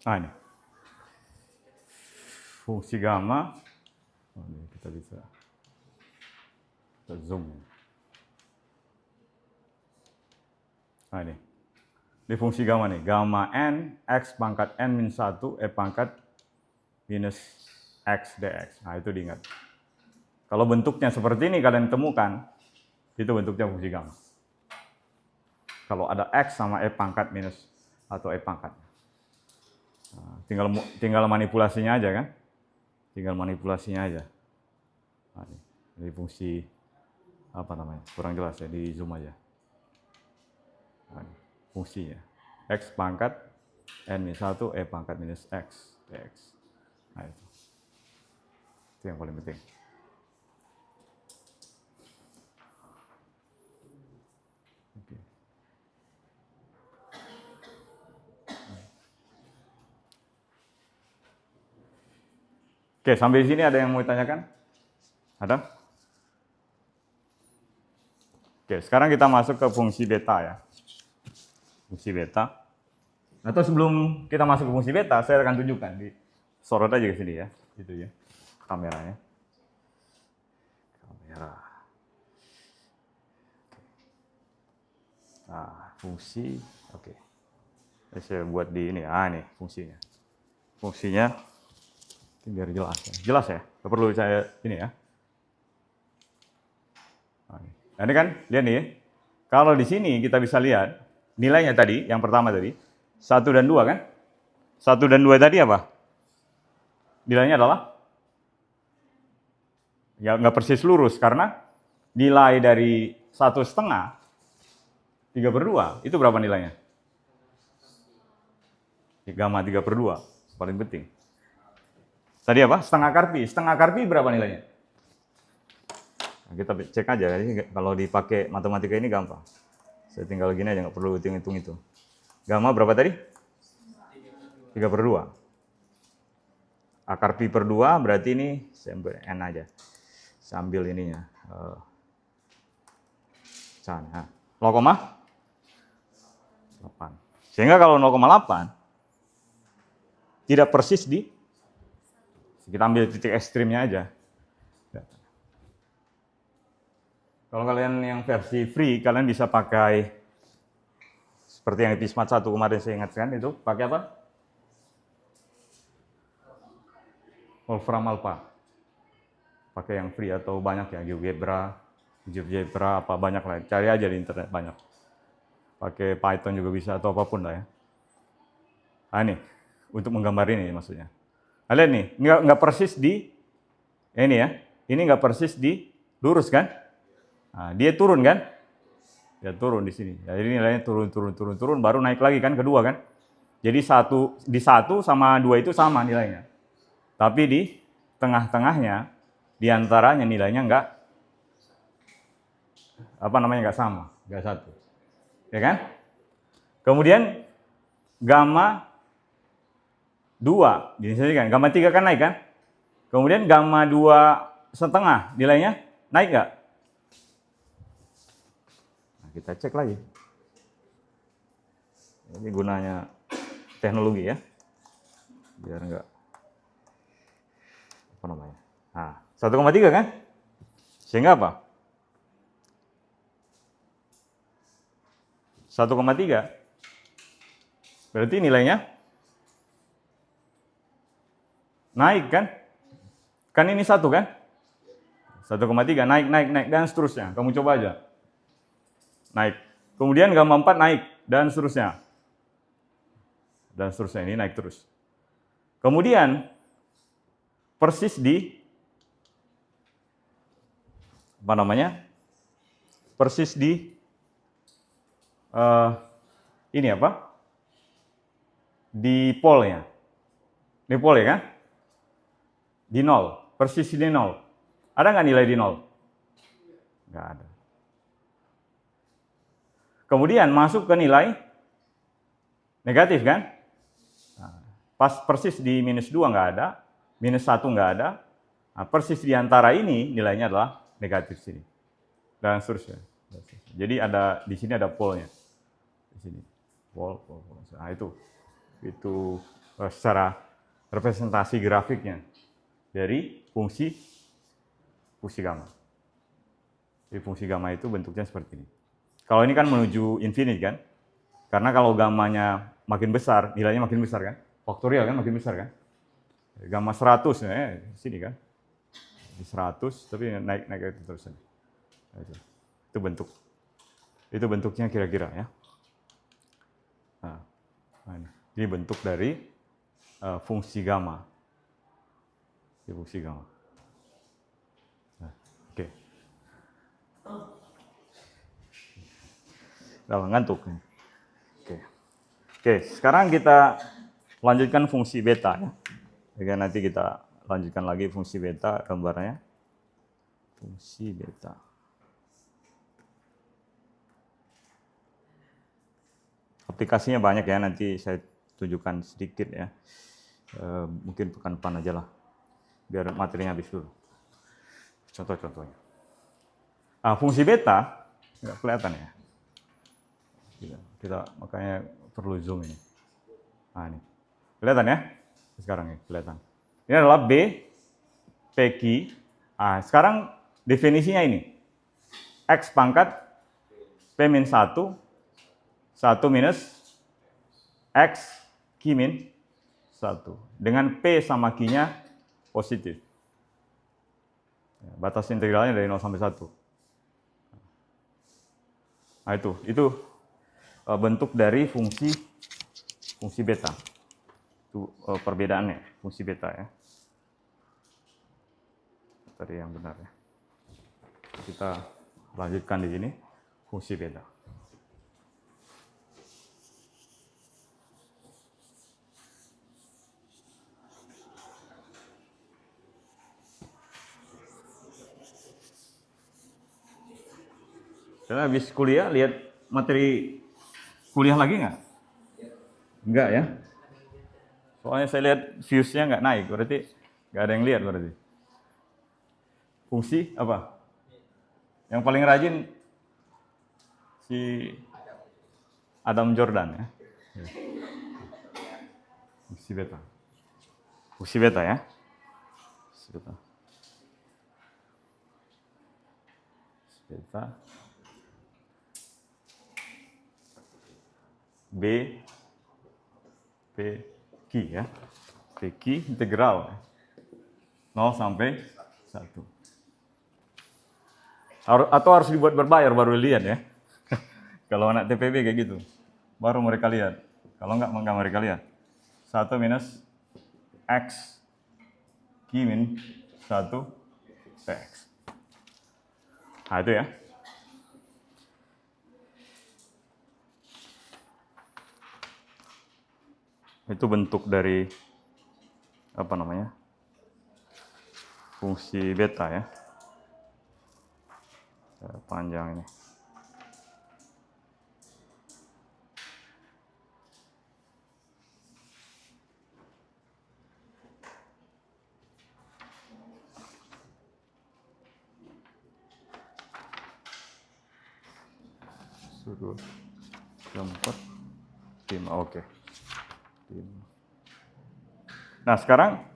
Nah ini. Fungsi gamma. Oh, ini kita bisa zoom. Nah ini. Ini fungsi gamma nih. Gamma n, x pangkat n min 1, e pangkat minus x dx. Nah itu diingat. Kalau bentuknya seperti ini kalian temukan, itu bentuknya fungsi gamma. Kalau ada x sama e pangkat minus atau e pangkat. Nah, tinggal manipulasinya aja kan. tinggal manipulasinya aja. Nah, ini fungsi apa namanya? Kurang jelas ya, di zoom aja. Nah, ini fungsinya x pangkat n-1 pangkat minus x dx. Nah, itu yang paling penting. Oke, sampai di sini ada yang mau ditanyakan? Ada? Oke, sekarang kita masuk ke fungsi beta ya. Fungsi beta. Atau sebelum kita masuk ke fungsi beta, saya akan tunjukkan di sorot aja ke sini ya, gitu ya, kameranya. Kamera. Nah, fungsi, oke. Saya buat di ini, ini fungsinya. Fungsinya, biar jelas ya. Jelas ya, nggak perlu saya ini ya. Nah, ini kan, lihat nih, kalau di sini kita bisa lihat nilainya tadi, yang pertama tadi, 1 dan 2 kan? 1 dan 2 tadi apa? Nilainya adalah? Ya nggak persis lurus, karena nilai dari 1,5, 3/2, itu berapa nilainya? Gamma 3/2, paling penting. Tadi apa? Setengah Carpi. Setengah Carpi berapa nilainya? Nah, kita cek aja, kalau dipakai matematika ini gampang. Saya tinggal gini aja, nggak perlu hitung-hitung itu. Gamma berapa tadi? 3/2. Akar pi per 2 berarti ini n aja. Sambil ininya. 0,8. Sehingga kalau 0,8 tidak persis di, kita ambil titik ekstrimnya aja. Kalau kalian yang versi free, kalian bisa pakai seperti yang di Pismat 1 kemarin saya ingatkan itu, pakai apa? Wolfram Alpha. Pakai yang free atau banyak ya, GeoGebra, apa banyak lah. Cari aja di internet banyak. Pakai Python juga bisa atau apapun lah ya. Nah ini, untuk menggambar ini maksudnya. Kalian nih, nggak persis di, ini ya, ini nggak persis di lurus kan? Nah, dia turun kan? Dia turun di sini. Jadi nilainya turun, baru naik lagi kan kedua kan? Jadi di 1 sama 2 itu sama nilainya. Tapi di tengah-tengahnya, di antaranya nilainya nggak sama, nggak satu. Ya kan? Kemudian gamma 2, di sini kan, gamma 3 kan naik kan? Kemudian gamma 2,5 nilainya naik nggak? Nah, kita cek lagi. Ini gunanya teknologi ya, biar nggak apa namanya. Nah, 1,3 kan? Sehingga apa? 1,3 berarti nilainya naik kan? Kan ini 1 kan? 1,3 naik dan seterusnya. Kamu coba aja. Naik. Kemudian gamma 4 naik dan seterusnya. Dan seterusnya, ini naik terus. Kemudian persis di persis di ini apa? Di polnya. Di pol ya kan? Di 0, persis di 0. Ada nggak nilai di 0? Nggak ada. Kemudian masuk ke nilai negatif kan? Nah, pas persis di minus 2 nggak ada, minus 1 nggak ada. Nah, persis di antara ini nilainya adalah negatif sini. Dan seterusnya. Jadi di sini ada polnya. Di sini. Pol. Nah, itu secara representasi grafiknya dari fungsi gamma. Jadi fungsi gamma itu bentuknya seperti ini. Kalau ini kan menuju infinite kan? Karena kalau gammanya makin besar, nilainya makin besar kan? Faktorial kan makin besar kan? Gamma 100 sini kan? Di 100 tapi naik terus. Itu bentuknya kira-kira ya. Nah, ini bentuk dari fungsi gamma. fungsi gamma. Nah, oke. Udah ngantuk. Oke, sekarang kita lanjutkan fungsi beta ya. Oke, nanti kita lanjutkan lagi fungsi beta gambarnya. Fungsi beta. Aplikasinya banyak ya, nanti saya tunjukkan sedikit ya. Mungkin pekan depan aja lah, biar materinya habis dulu. Contoh-contohnya. Fungsi beta nggak kelihatan ya. Kita makanya perlu zoom ini. Ini kelihatan ya? Sekarang ya kelihatan. Ini adalah B PQ. Sekarang definisinya ini. X pangkat P min 1, 1 minus X Q min 1. Dengan P sama Q-nya positif. Batas integralnya dari 0 sampai 1. Nah itu bentuk dari fungsi beta. Itu perbedaannya, fungsi beta ya. Tadi yang benar ya. Kita lanjutkan di sini fungsi beta. Karena habis kuliah lihat materi kuliah lagi nggak? Enggak ya. Soalnya saya lihat views-nya nggak naik, berarti nggak ada yang lihat berarti. Fungsi apa? Yang paling rajin si Adam Jordan ya. Fungsi beta. Fungsi beta ya. Fungsi beta. Fungsi beta. B P Q ya. P Q integral 0 sampai 1. Atau harus dibuat berbayar baru lihat ya. Kalau anak TPB kayak gitu. Baru mereka lihat. Kalau enggak mereka lihat. 1 minus X Q min 1 PX. Nah itu ya. Itu bentuk dari apa namanya? Fungsi beta ya. Panjang ini. Suruh 4 5 oke. Nah sekarang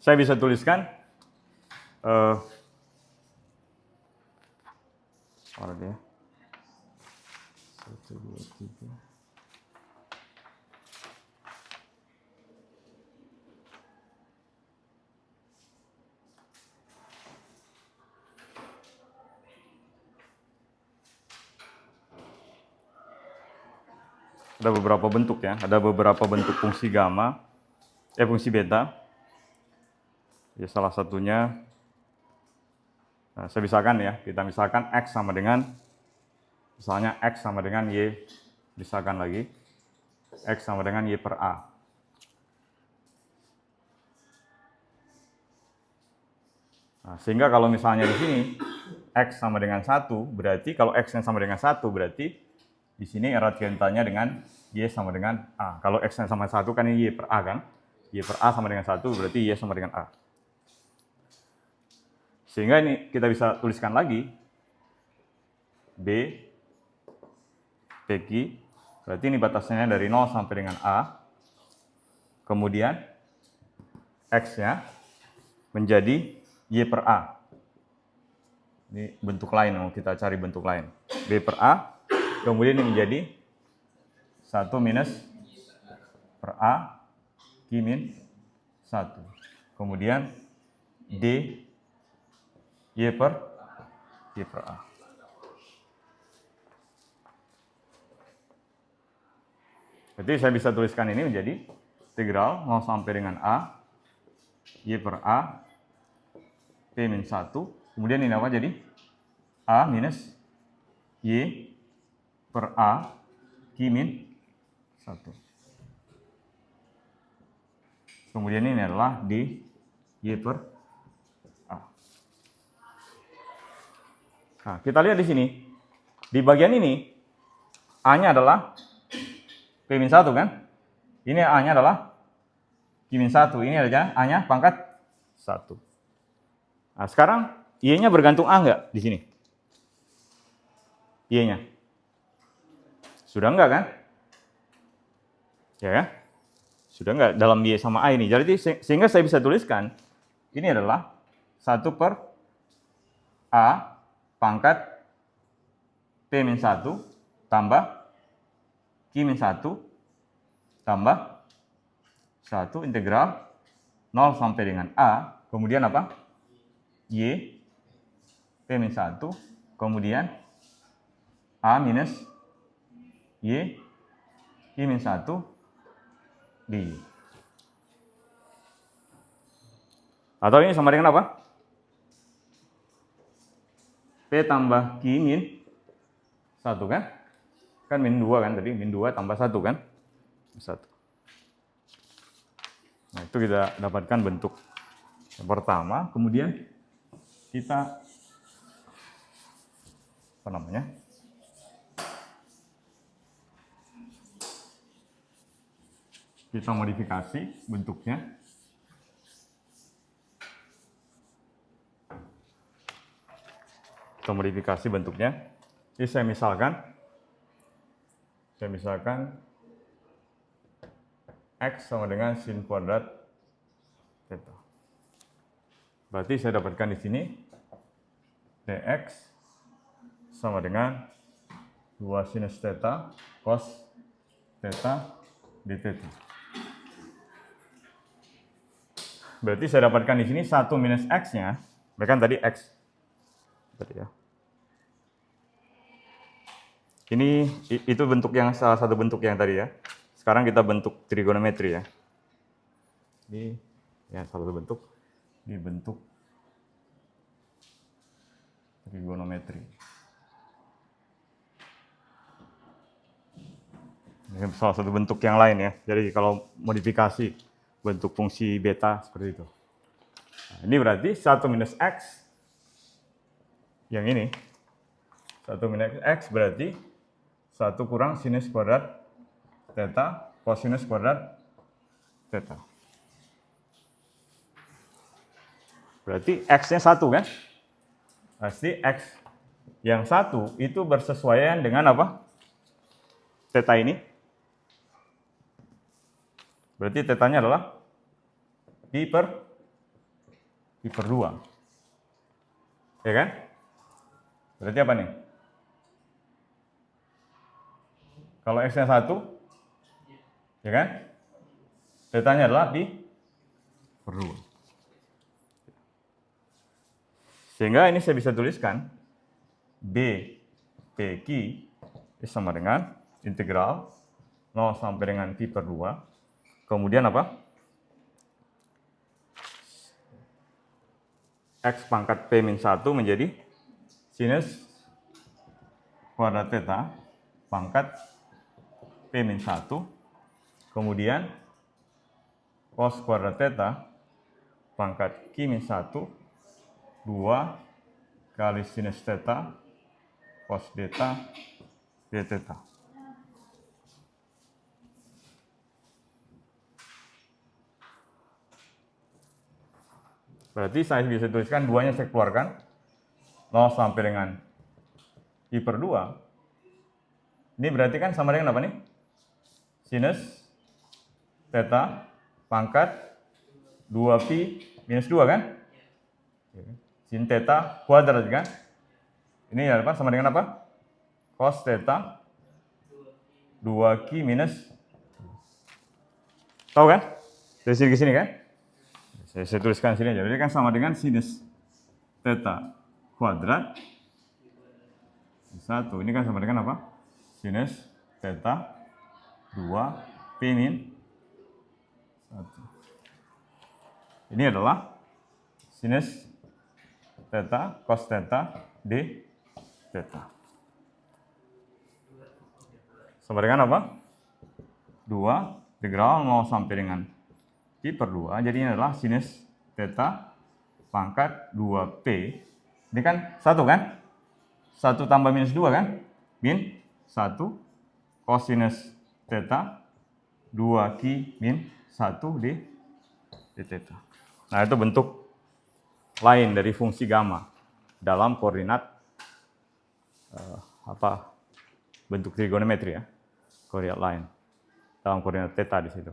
saya bisa tuliskan mana dia? 1, 2, 3. Ada beberapa bentuk ya, ada beberapa bentuk fungsi gamma, fungsi beta. Ya salah satunya, saya misalkan ya, kita misalkan X sama dengan, misalnya X sama dengan Y, misalkan lagi, X sama dengan Y per A. Nah, sehingga kalau misalnya di sini, X sama dengan 1, berarti kalau X-nya sama dengan 1, berarti di sini erat kaitannya dengan Y sama dengan A. Kalau X-nya sama 1 kan ini Y per A kan? Y per A sama dengan 1 berarti Y sama dengan A. Sehingga ini kita bisa tuliskan lagi B PQ, berarti ini batasnya dari 0 sampai dengan A. Kemudian X-nya menjadi Y per A. Ini bentuk lain, mau kita cari bentuk lain. B per A, kemudian ini menjadi 1 minus per A, Q min 1. Kemudian D, Y per A. Jadi saya bisa tuliskan ini menjadi integral 0 sampai dengan A, Y per A, P min 1. Kemudian ini apa jadi? A minus Y per A, Q min 1. Kemudian ini adalah di Y per A. Nah, kita lihat di sini. Di bagian ini, A-nya adalah P-1 kan? Ini A-nya adalah Q-1. Ini adalah A-nya pangkat 1. Nah, sekarang Y-nya bergantung A enggak di sini? Y-nya. Sudah enggak kan? Ya kan? Sudah enggak dalam Y sama A ini. Jadi sehingga saya bisa tuliskan ini adalah 1 per A pangkat P-1 tambah Q-1 tambah 1 integral 0 sampai dengan A, kemudian apa? Y P-1, kemudian A minus Y Q-1 di. Atau ini sama dengan apa? P tambah Q min 1 kan? Kan min 2 kan tadi, min 2 tambah 1 kan? 1. Nah, itu kita dapatkan bentuk yang pertama, kemudian kita apa namanya? Kita modifikasi bentuknya. Kita modifikasi bentuknya. Jadi saya misalkan X sama dengan sin kuadrat theta. Berarti saya dapatkan di sini dx sama dengan 2 sinus theta cos theta d theta. Berarti saya dapatkan di sini 1 minus x-nya, bahkan tadi x. Tadi ya. Ini itu bentuk yang salah satu bentuk yang tadi ya. Sekarang kita bentuk trigonometri ya. Ini ya salah satu bentuk. Ini bentuk trigonometri. Ini salah satu bentuk yang lain ya. Jadi kalau modifikasi bentuk fungsi beta seperti itu. Nah, ini berarti 1 minus x yang ini. 1 minus x berarti 1 kurang sinus kuadrat theta kosinus kuadrat theta. Berarti x-nya 1 kan? Pasti x yang 1 itu bersesuaian dengan apa? Theta ini. Berarti tetanya adalah pi per 2. Ya kan? Berarti apa nih? Kalau x-nya 1, ya kan? Tetanya adalah pi per 2. Sehingga ini saya bisa tuliskan B PQ sama dengan integral 0 sampai dengan pi per 2. Kemudian apa? X pangkat P min 1 menjadi sinus kuadrat theta pangkat P min 1. Kemudian cos kuadrat theta pangkat Q min 1 2 kali sinus theta cos theta d theta. Berarti saya bisa tuliskan 2-nya saya keluarkan 0 sampai dengan pi per 2. Ini berarti kan sama dengan apa nih? Sinus theta pangkat 2pi minus 2 kan? Sin theta kuadrat kan? Ini apa? Sama dengan apa? Cos theta 2q minus. Tahu kan? Dari sini ke sini kan? Saya tuliskan sini aja. Jadi kan sama dengan sinus theta kuadrat 1. Ini kan sama dengan apa? Sinus theta 2 pi min 1. Ini adalah sinus theta, cos theta, d theta. Sama dengan apa? 2 integral 0 sampai dengan pi per 2. Jadi ini adalah sinus theta pangkat 2p. Ini kan 1 kan? 1 tambah minus 2 kan? Min 1 cosinus theta 2 ki min 1 d theta. Nah, itu bentuk lain dari fungsi gamma dalam koordinat bentuk trigonometri ya. Koordinat lain dalam koordinat theta di situ.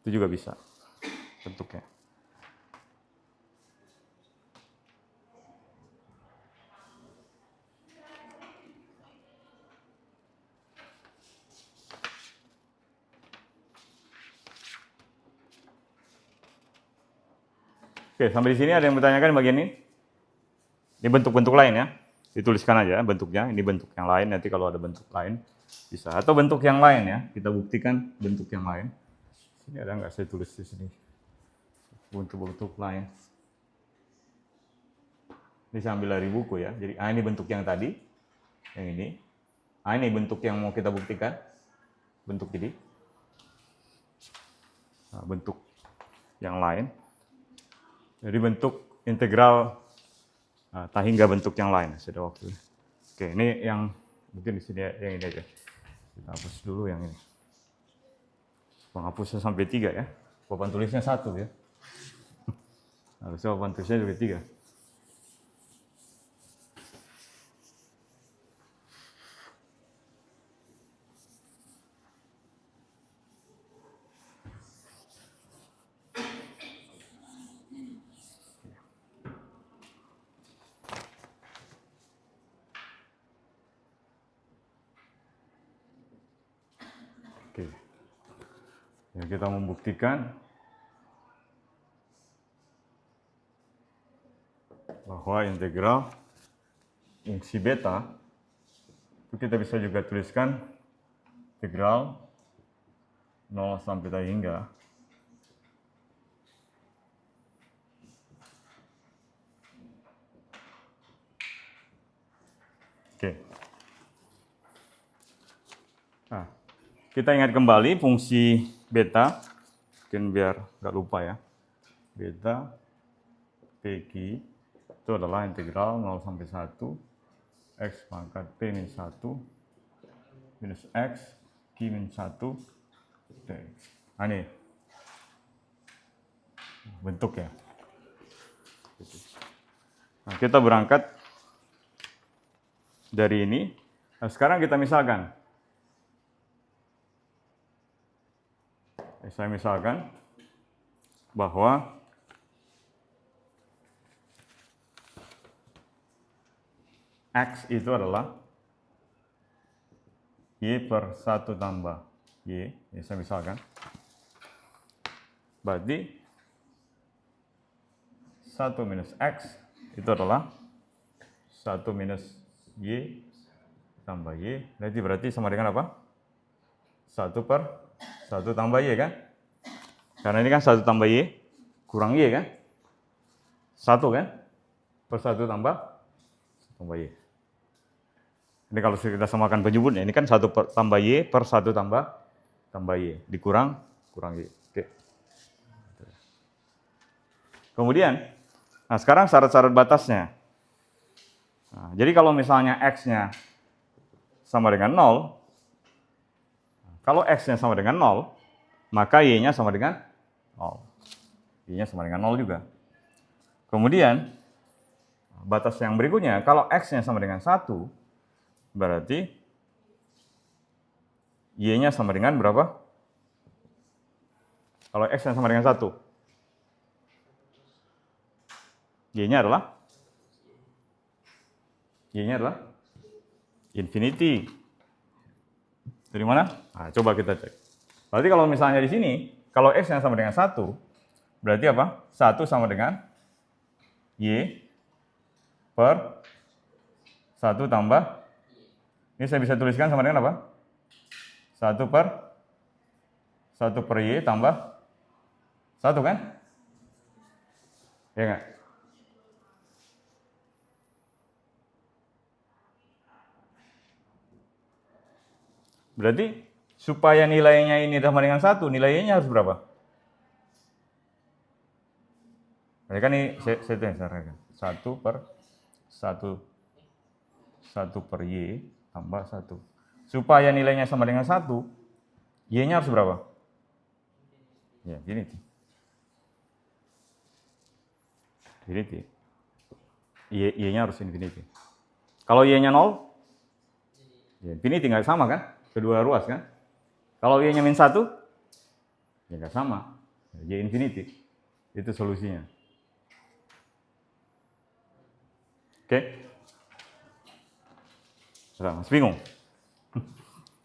Itu juga bisa bentuknya. Oke, sampai di sini ada yang bertanyakan bagian ini? Ini bentuk-bentuk lain ya. Dituliskan aja bentuknya. Ini bentuk yang lain. Nanti kalau ada bentuk lain bisa. Atau bentuk yang lain ya. Kita buktikan bentuk yang lain. Ini ada nggak saya tulis di sini? Bentuk-bentuk lain. Ini saya ambil dari buku ya. Jadi ini bentuk yang tadi. Yang ini. Ini bentuk yang mau kita buktikan. Bentuk ini. Nah, bentuk yang lain. Jadi bentuk integral tak hingga bentuk yang lain sudah waktu. Oke, ini yang mungkin di sini yang ini aja. Kita hapus dulu yang ini. Penghapusnya sampai 3 ya. Papan tulisnya 1 ya. Harusnya papan tulisnya juga 3. Oke. Ya, kita membuktikan bahwa integral fungsi beta itu kita bisa juga tuliskan integral 0 sampai tak hingga oke. Nah, kita ingat kembali fungsi beta, mungkin biar nggak lupa ya. Beta PQ itu adalah integral 0 sampai 1 x pangkat p min 1 minus x q min 1 dx. Nah, ini bentuknya. Nah, kita berangkat dari ini. Nah, sekarang kita misalkan. Saya misalkan bahwa X itu adalah Y per 1 tambah Y. Ini saya misalkan. Berarti 1 minus X itu adalah 1 minus Y tambah Y. Berarti sama dengan apa? 1 per 1 tambah Y kan? Karena ini kan 1 tambah Y kurang Y kan? 1 kan? Per 1 tambah Y. Ini kalau kita samakan penyebutnya, ini kan 1 tambah Y per 1 tambah Y. Dikurang Y. Oke. Kemudian, nah sekarang syarat-syarat batasnya. Nah, jadi kalau misalnya X-nya sama dengan 0, kalau X-nya sama dengan 0, maka Y-nya sama dengan 0. Y-nya sama dengan 0 juga. Kemudian, batas yang berikutnya, kalau X-nya sama dengan 1, berarti Y-nya sama dengan berapa? Kalau X-nya sama dengan 1, Y-nya adalah infinity. Dari mana? Nah, coba kita cek. Berarti kalau misalnya di sini, kalau X-nya sama dengan 1, berarti apa? 1 sama dengan Y per 1 tambah, ini saya bisa tuliskan sama dengan apa? 1 per Y tambah 1 kan? Ya nggak? Berarti supaya nilainya ini sama dengan 1, nilainya harus berapa? Berarti kan ini saya tuliskan 1 per 1 per Y tambah 1. Supaya nilainya sama dengan 1, Y-nya harus berapa? Ya, infinity. Infinity. Y-nya harus infinity. Kalau Y-nya 0, ya infinity nggak sama kan? Kedua ruas kan? Kalau Y-nya min 1, ya nggak sama. Y infinity. Itu solusinya. Oke? Masih bingung?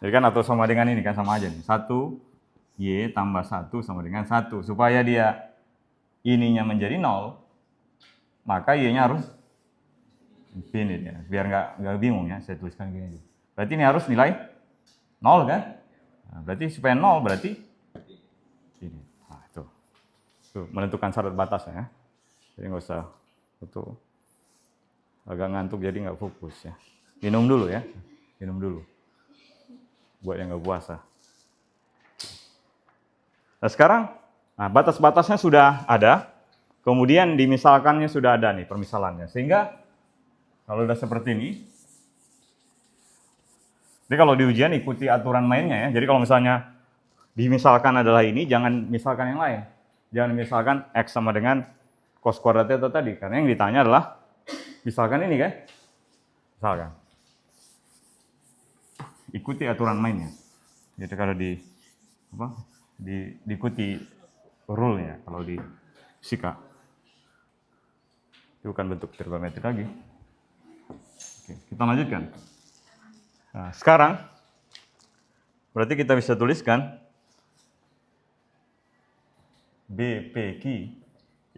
Jadi kan atau sama dengan ini kan sama aja nih. 1 Y tambah 1 sama dengan 1. Supaya dia ininya menjadi 0, maka Y-nya harus infinite ya. Biar nggak bingung ya, saya tuliskan gini. Berarti ini harus nilai 0 kan? Nah, berarti supaya 0 berarti ini. Nah, itu. Tuh, menentukan syarat batasnya ya. Jadi nggak usah itu agak ngantuk jadi nggak fokus ya. Minum dulu ya. Minum dulu. Buat yang nggak puasa. Nah sekarang, batas-batasnya sudah ada, kemudian dimisalkannya sudah ada nih permisalannya. Sehingga kalau udah seperti ini, jadi kalau di ujian ikuti aturan mainnya ya. Jadi kalau misalnya dimisalkan adalah ini, jangan misalkan yang lain. Jangan misalkan X sama dengan cos kuadrat theta tadi, karena yang ditanya adalah misalkan ini kan. Misalkan. Ikuti aturan mainnya. Jadi kalau diikuti rule-nya kalau di fisika. Itu bukan bentuk trigonometri lagi. Oke, kita lanjutkan. Nah, sekarang berarti kita bisa tuliskan BPQ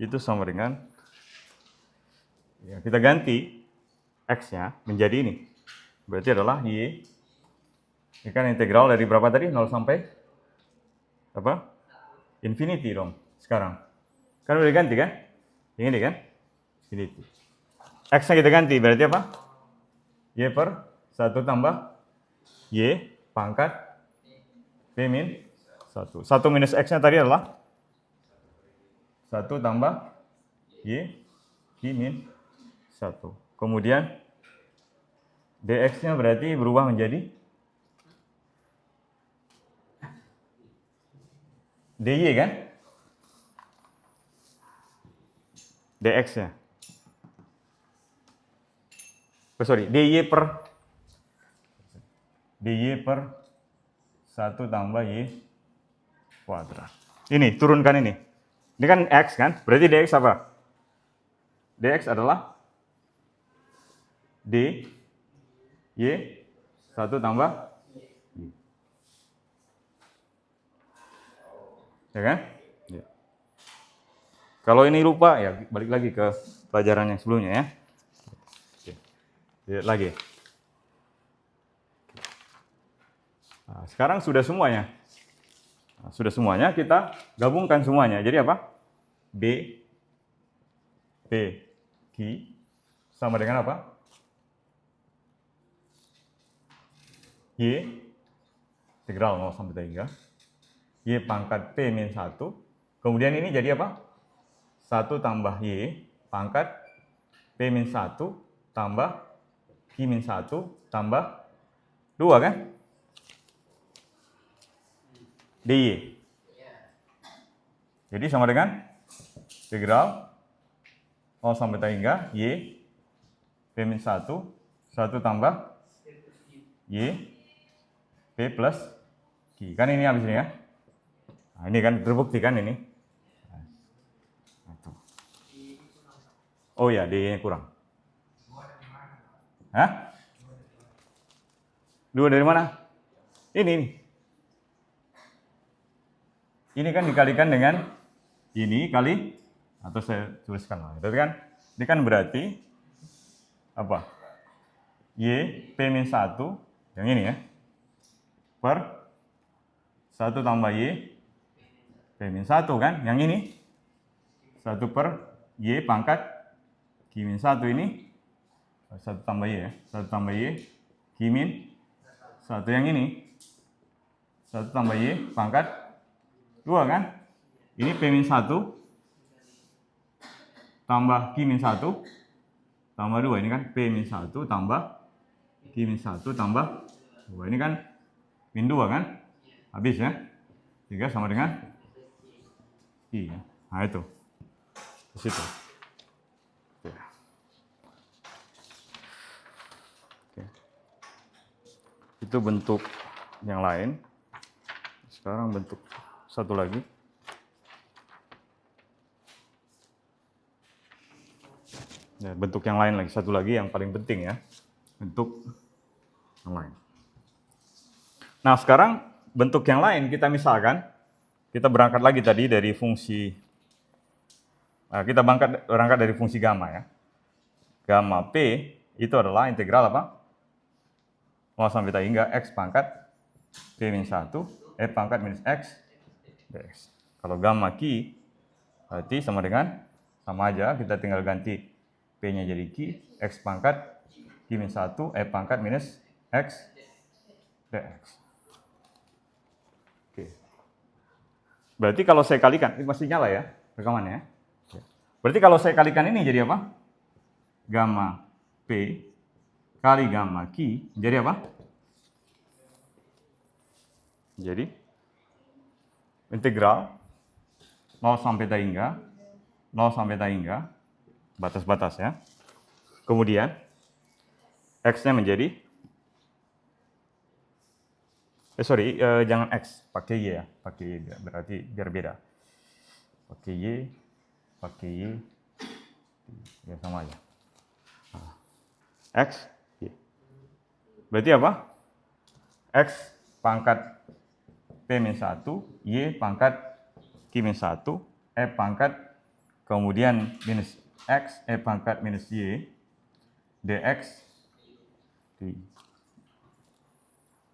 itu sama dengan ya, kita ganti X-nya menjadi ini. Berarti adalah Y. Ini kan integral dari berapa tadi? 0 sampai apa? Infinity dong sekarang. Kan udah ganti kan? Yang ini kan? Infinity. X-nya kita ganti berarti apa? Y per 1 tambah Y pangkat P min 1. 1 minus X-nya tadi adalah 1 tambah Y Q min 1. Kemudian dx-nya berarti berubah menjadi dy kan? dx-nya. dy per 1 tambah y kuadrat. Ini, turunkan ini. Ini kan x kan? Berarti dx apa? Dx adalah dy 1 tambah y. Ya kan? Ya. Kalau ini lupa, ya balik lagi ke pelajaran yang sebelumnya ya. Oke. Lihat lagi. Nah, sekarang sudah semuanya. Nah, sudah semuanya, kita gabungkan semuanya. Jadi apa? B, P, Q sama dengan apa? Y, integral 0 sampai 3. Y pangkat P min 1. Kemudian ini jadi apa? 1 tambah Y pangkat P min 1 tambah Q min 1 tambah 2 kan? dy. Jadi sama dengan integral 0 sampai 3 Y P min 1 tambah Y P plus Q. Kan ini habis ini ya? Nah, ini kan terbukti kan ini? Oh ya, dy-nya kurang. Hah? 2 dari mana? Ini. Ini kan dikalikan dengan ini kali, atau saya tuliskan lah. Itu kan, ini kan berarti apa? Y P min 1, yang ini ya, per 1 tambah Y P-1 kan, yang ini 1 per Y pangkat Q-1 ini 1 tambah Y ya, 1 tambah Y Q-1 yang ini 1 tambah Y pangkat 2 kan, ini P-1 tambah Q-1 tambah 2, ini kan P-1 tambah Q-1 tambah 2, ini kan min 2 kan, habis ya, 3 sama dengan I ya. Nah itu, di situ. Oke. Oke. Itu bentuk yang lain. Sekarang bentuk satu lagi. Ya, bentuk yang lain lagi, satu lagi yang paling penting ya, bentuk yang lain. Nah sekarang bentuk yang lain kita misalkan, kita berangkat lagi tadi dari fungsi, kita berangkat dari fungsi gamma ya. Gamma P itu adalah integral apa? 0 sampai beta hingga X pangkat P-1, F pangkat minus X dx. Kalau gamma Q berarti sama aja, kita tinggal ganti P-nya jadi Q, X pangkat Q-1, F pangkat minus X dx. Oke. Berarti kalau saya kalikan, ini masih nyala ya rekamannya. Berarti kalau saya kalikan ini jadi apa? Gamma P kali gamma Q jadi apa? Jadi integral 0 sampai beta hingga 0 sampai beta hingga batas-batas ya. Kemudian X-nya menjadi jangan X, pakai Y ya, pakai Y berarti biar beda. Pakai Y ya sama aja. Nah, X Y. Berarti apa? X pangkat P-1, Y pangkat Q-1, F pangkat kemudian minus X, E pangkat minus Y dx.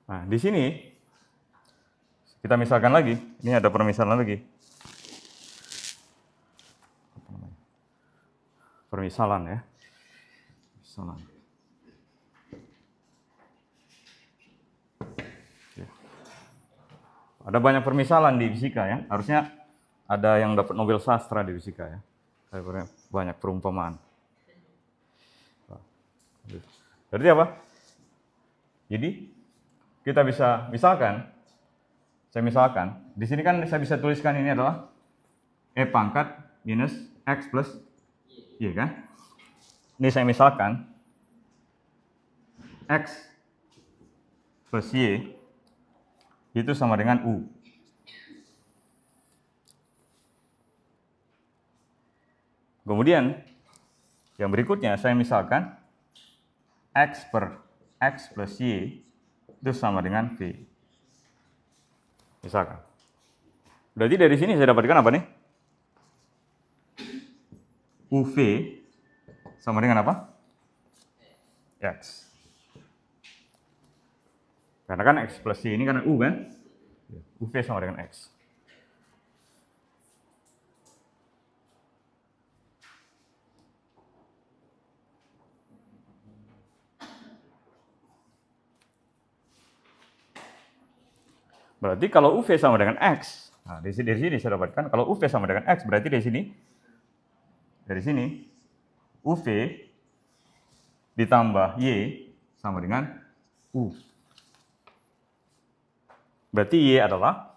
Nah, di sini kita misalkan lagi, ini ada permisalan lagi. Permisalan ya. Permisalan. Ada banyak permisalan di fisika ya. Harusnya ada yang dapat Nobel sastra di fisika ya. Banyak perumpamaan. Berarti apa? Jadi kita bisa saya misalkan, di sini kan saya bisa tuliskan ini adalah E pangkat minus X plus Y kan? Ini saya misalkan X plus Y itu sama dengan U. Kemudian yang berikutnya saya misalkan X per X plus Y itu sama dengan V. Misalkan. Berarti dari sini saya dapatkan apa nih? UV sama dengan apa? X. Karena kan X plus Y ini karena U kan? UV sama dengan X. Berarti kalau UV sama dengan X, nah dari sini saya dapatkan kalau UV sama dengan X, berarti dari sini UV ditambah Y sama dengan U. Berarti Y adalah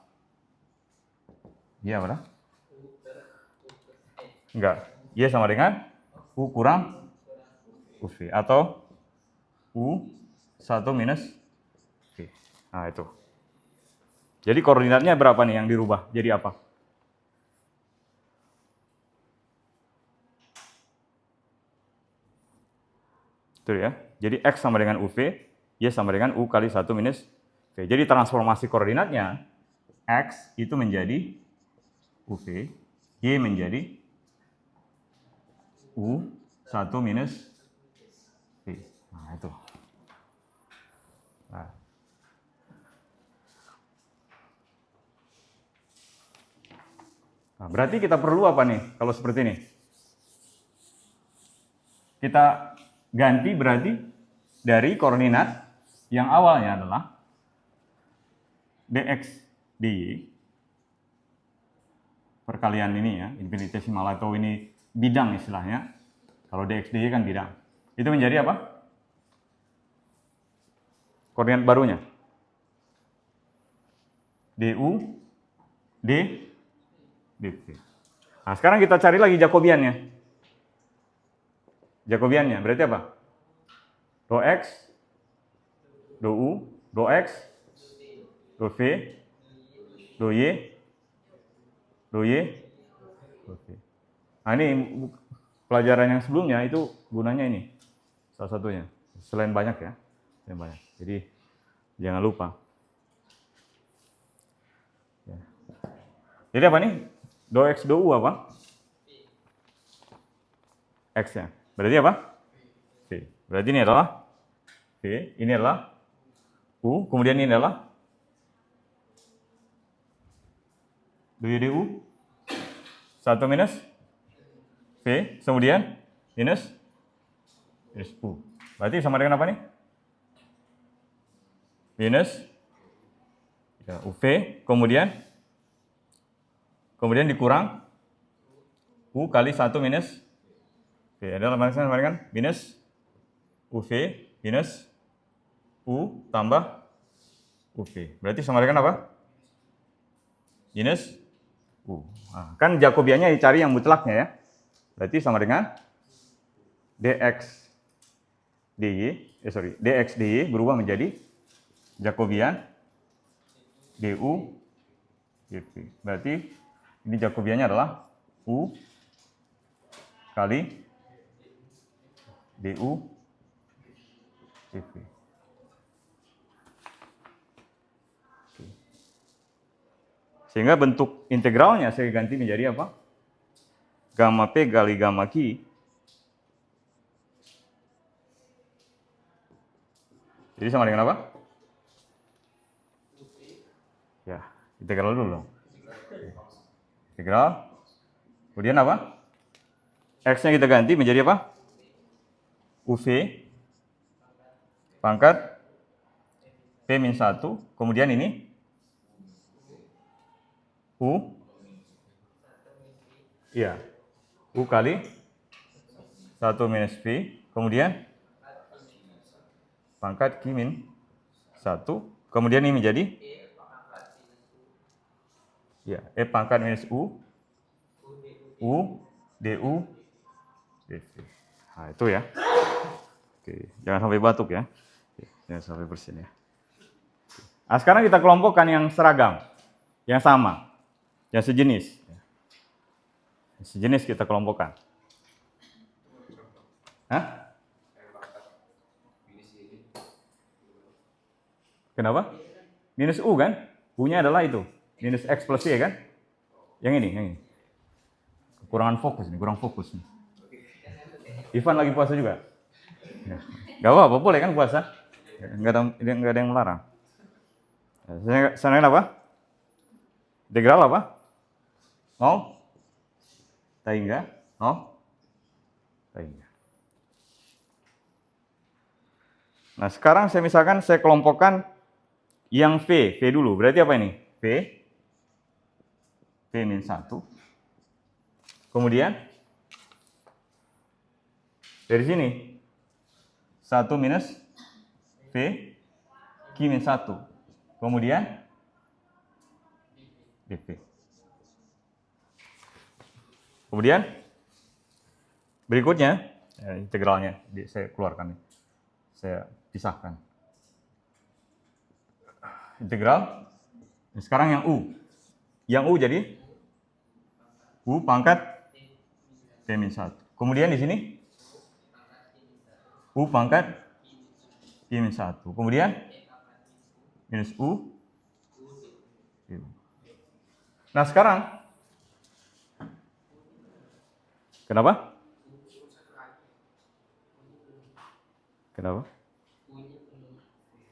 enggak, Y sama dengan U kurang UV atau U1 minus V. Nah itu. Jadi koordinatnya berapa nih yang dirubah? Jadi apa? Itu ya. Jadi X sama dengan UV, Y sama dengan U kali 1 minus V. Jadi transformasi koordinatnya, X itu menjadi UV, Y menjadi U1 minus V. Nah itu. Nah. Nah, berarti kita perlu apa nih kalau seperti ini? Kita ganti berarti dari koordinat yang awalnya adalah dx dy perkalian ini ya, infinitesimal atau ini bidang istilahnya. Kalau dx dy kan bidang. Itu menjadi apa? Koordinat barunya. du dv. Nah, sekarang kita cari lagi Jacobiannya. Jacobiannya berarti apa? Rho x, rho u, rho x, rho v, rho y, rho y, rho v. Nah, ini pelajaran yang sebelumnya itu gunanya ini. Salah satunya. Selain banyak ya. Selain banyak. Jadi jangan lupa. Ya. Jadi apa nih? Rho x, rho u apa? X-nya. Berarti apa? V. Berarti ini adalah V, ini adalah U, kemudian ini adalah du 1 minus V, kemudian minus U. Berarti sama dengan apa nih? Minus ya, UV, kemudian dikurang U kali 1 minus V. Adalah sama dengan minus UV minus U tambah UV. Berarti sama dengan apa? Minus U. Nah, kan Jacobiannya dicari yang mutlaknya ya. Berarti sama dengan dx dy berubah menjadi Jacobian du dv. Berarti ini Jacobiannya adalah U kali du dv. Sehingga bentuk integralnya saya ganti menjadi apa? Gamma P kali gamma Q. Jadi sama dengan apa? Ya, integral dulu. Integral. Kemudian apa? X-nya kita ganti menjadi apa? UV pangkat P-1. Kemudian ini U. Iya. U kali 1 minus V. Kemudian pangkat Q-1. Kemudian ini menjadi ya, E pangkat minus U du dv. Nah, itu ya. Oke, jangan sampai batuk ya. Oke, jangan sampai bersin ya. Nah, sekarang kita kelompokkan yang seragam, yang sama, yang sejenis. Sejenis kita kelompokkan. Hah? Kenapa? Minus U kan? U-nya adalah itu. Minus X plus Y kan? Yang ini. Kekurangan fokus nih, kurang fokus nih. Ivan lagi puasa juga? Ya. Gak apa-apa, boleh kan puasa? Nggak ada yang melarang. Sana apa? Integral apa? 0? Tahingga? 0? Tahingga. Nah, sekarang misalkan saya kelompokkan yang V dulu. Berarti apa ini? V-1. Kemudian dari sini 1 minus V Q-1. Kemudian dv. Kemudian berikutnya integralnya saya keluarkan. Saya pisahkan. Integral. Sekarang yang U. Yang U jadi U pangkat P-1. Kemudian di sini U pangkat Q-1. Kemudian minus U. Nah, sekarang kenapa? Kenapa?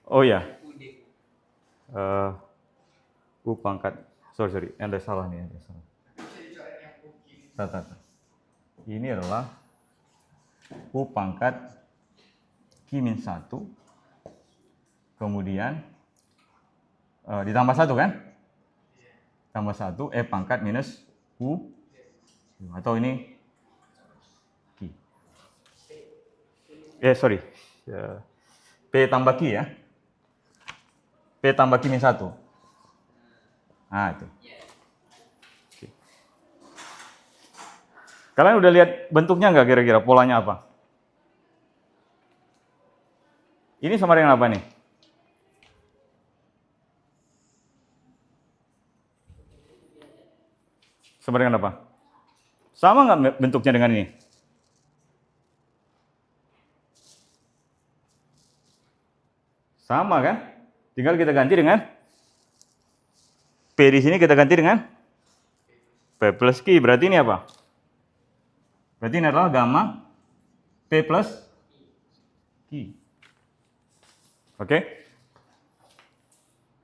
Oh ya. U pangkat. Sorry. Ada salah nih. Ini adalah U pangkat Q-1, kemudian ditambah 1 kan? Tambah 1, E pangkat minus U, atau ini Q. P tambah Q ya. P tambah Q-1. Nah, itu. Oke. Kalian udah lihat bentuknya nggak kira-kira? Polanya apa? Ini sama dengan apa nih? Sama dengan apa? Sama nggak bentuknya dengan ini? Sama kan? Tinggal kita ganti dengan P di sini kita ganti dengan P plus Q. Berarti ini apa? Berarti ini adalah gamma P plus Q. Oke?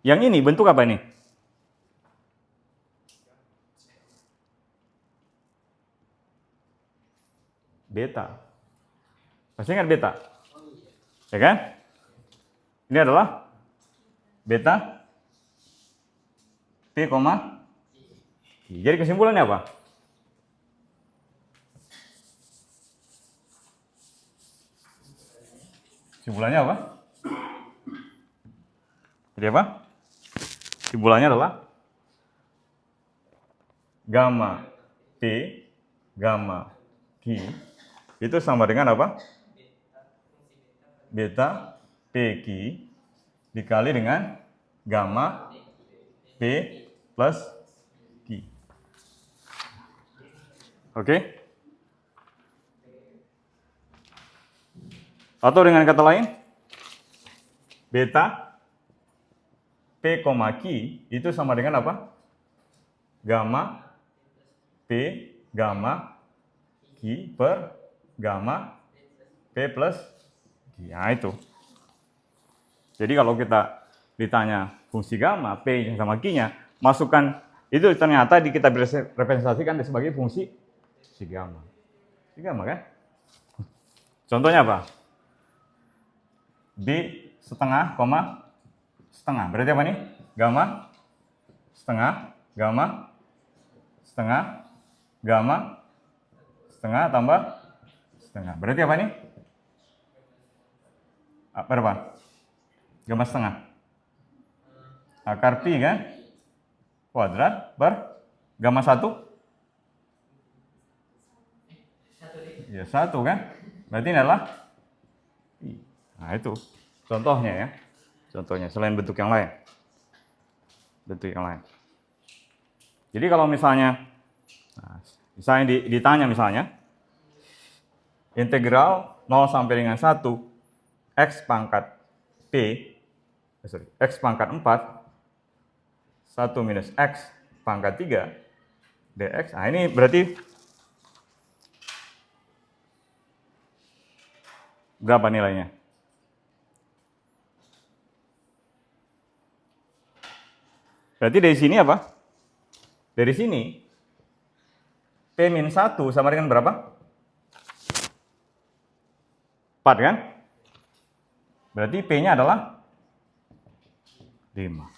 Yang ini bentuk apa ini? Beta. Pasti ingat beta? Ya kan? Ini adalah beta P, jadi kesimpulannya apa? Kesimpulannya apa? Jadi apa? Kesimpulannya adalah gamma P, gamma Q itu sama dengan apa? Beta PQ dikali dengan gamma P plus Q. Oke? Atau dengan kata lain, beta P, Q itu sama dengan apa? Gamma P, gamma Q per gamma P plus Q. Nah, itu. Jadi kalau kita ditanya fungsi gamma, P sama Q-nya, masukkan itu ternyata kita representasikan sebagai fungsi gamma. Gamma kan? Contohnya apa? B setengah, setengah. Berarti apa nih? Gamma setengah, gamma setengah, gamma setengah tambah setengah. Berarti apa nih? Berapa? Gamma setengah. Akar pi kan? Kuadrat per gamma 1? Ya 1 kan? Berarti ini adalah pi. Nah itu contohnya ya. Contohnya selain bentuk yang lain. Bentuk yang lain. Jadi kalau misalnya ditanya misalnya integral 0 sampai dengan 1 x pangkat p x pangkat 4 1 minus x pangkat 3 dx. Nah ini berarti berapa nilainya? Berarti dari sini apa? Dari sini P-1 sama dengan berapa? 4 kan? Berarti P-nya adalah 5.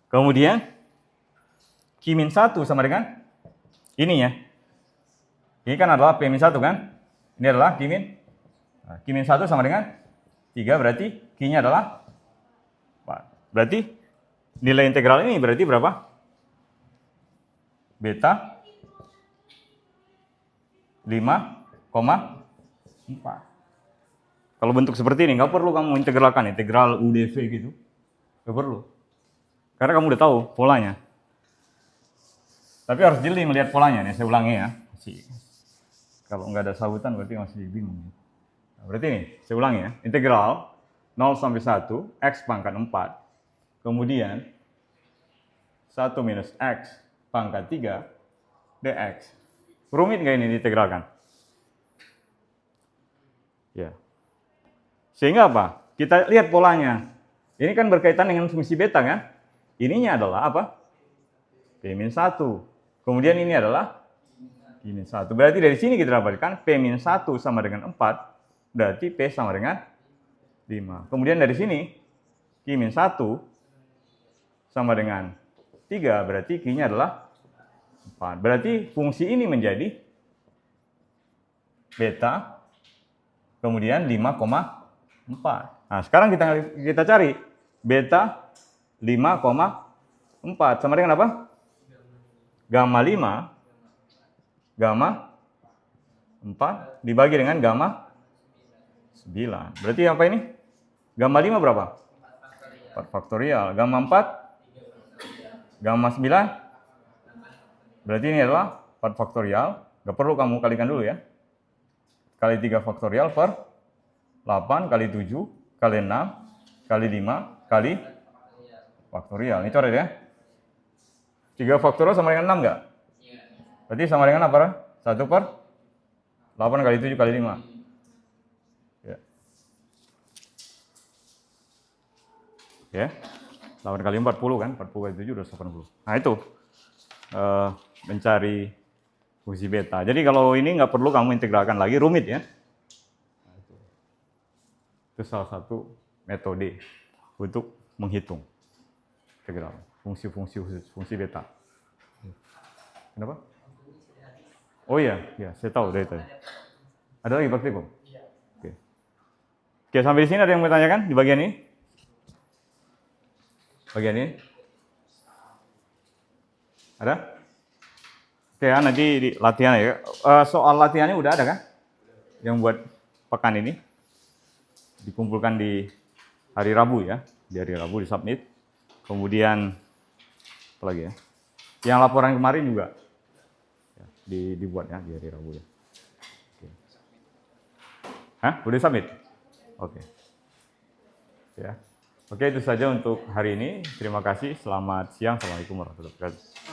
Kemudian Q-1 sama dengan ini ya. Ini kan adalah P-1 kan? Ini adalah Q-1 sama dengan 3, berarti Q-nya adalah 4. Berarti nilai integral ini berarti berapa? Beta 5,4. Kalau bentuk seperti ini, nggak perlu kamu integralkan, integral UdV gitu. Nggak perlu. Karena kamu udah tahu polanya. Tapi harus jeli melihat polanya nih, saya ulangi ya. Kalau nggak ada sahutan berarti masih bingung. Nah, berarti ini, saya ulangi ya. Integral 0 sampai 1, x pangkat 4. Kemudian 1 minus x pangkat 3 dx. Rumit nggak ini diintegralkan? Ya. Sehingga apa? Kita lihat polanya. Ini kan berkaitan dengan fungsi beta kan? Ininya adalah apa? P-1. Kemudian ini adalah Q-1. Berarti dari sini kita dapatkan P-1 sama dengan 4, berarti P sama dengan 5. Kemudian dari sini, Q-1 sama dengan 3, berarti Q-nya adalah 4. Berarti fungsi ini menjadi beta, kemudian 5,4. Nah, sekarang kita cari beta 5,4 sama dengan apa? Gamma 5, gamma 4 dibagi dengan gamma 9. Berarti apa ini? Gamma 5 berapa? 4 faktorial. Gamma 4? Gamma 9? Berarti ini adalah 4 faktorial. Gak perlu kamu kalikan dulu ya. Kali 3 faktorial per 8 kali 7 kali 6 kali 5 kali faktorial. Ini coret ya. 3 faktorial sama dengan 6 enggak? Berarti sama dengan apa? 1 per 8 kali 7 kali 5. Ya. Ya. 8 kali 40 kan? 40 kali 7 udah 80. Nah itu. Mencari fungsi beta. Jadi kalau ini nggak perlu kamu integralkan lagi, rumit ya. Itu salah satu metode untuk menghitung integral fungsi beta. Kenapa? Oh iya, saya tahu dari tadi. Ada lagi praktikum? Oke. Oke, sampai di sini ada yang mau tanyakan di bagian ini? Bagian ini? Ada? Oke ya, nanti di latihan ya. Soal latihannya udah ada kan? Yang buat pekan ini. Dikumpulkan di hari Rabu ya. Di hari Rabu di submit. Kemudian, apa lagi ya? Yang laporan kemarin juga ya, dibuat ya di hari Rabu ya. Oke. Hah? Udah submit? Oke. Ya. Oke, itu saja untuk hari ini. Terima kasih. Selamat siang. Assalamualaikum warahmatullahi wabarakatuh.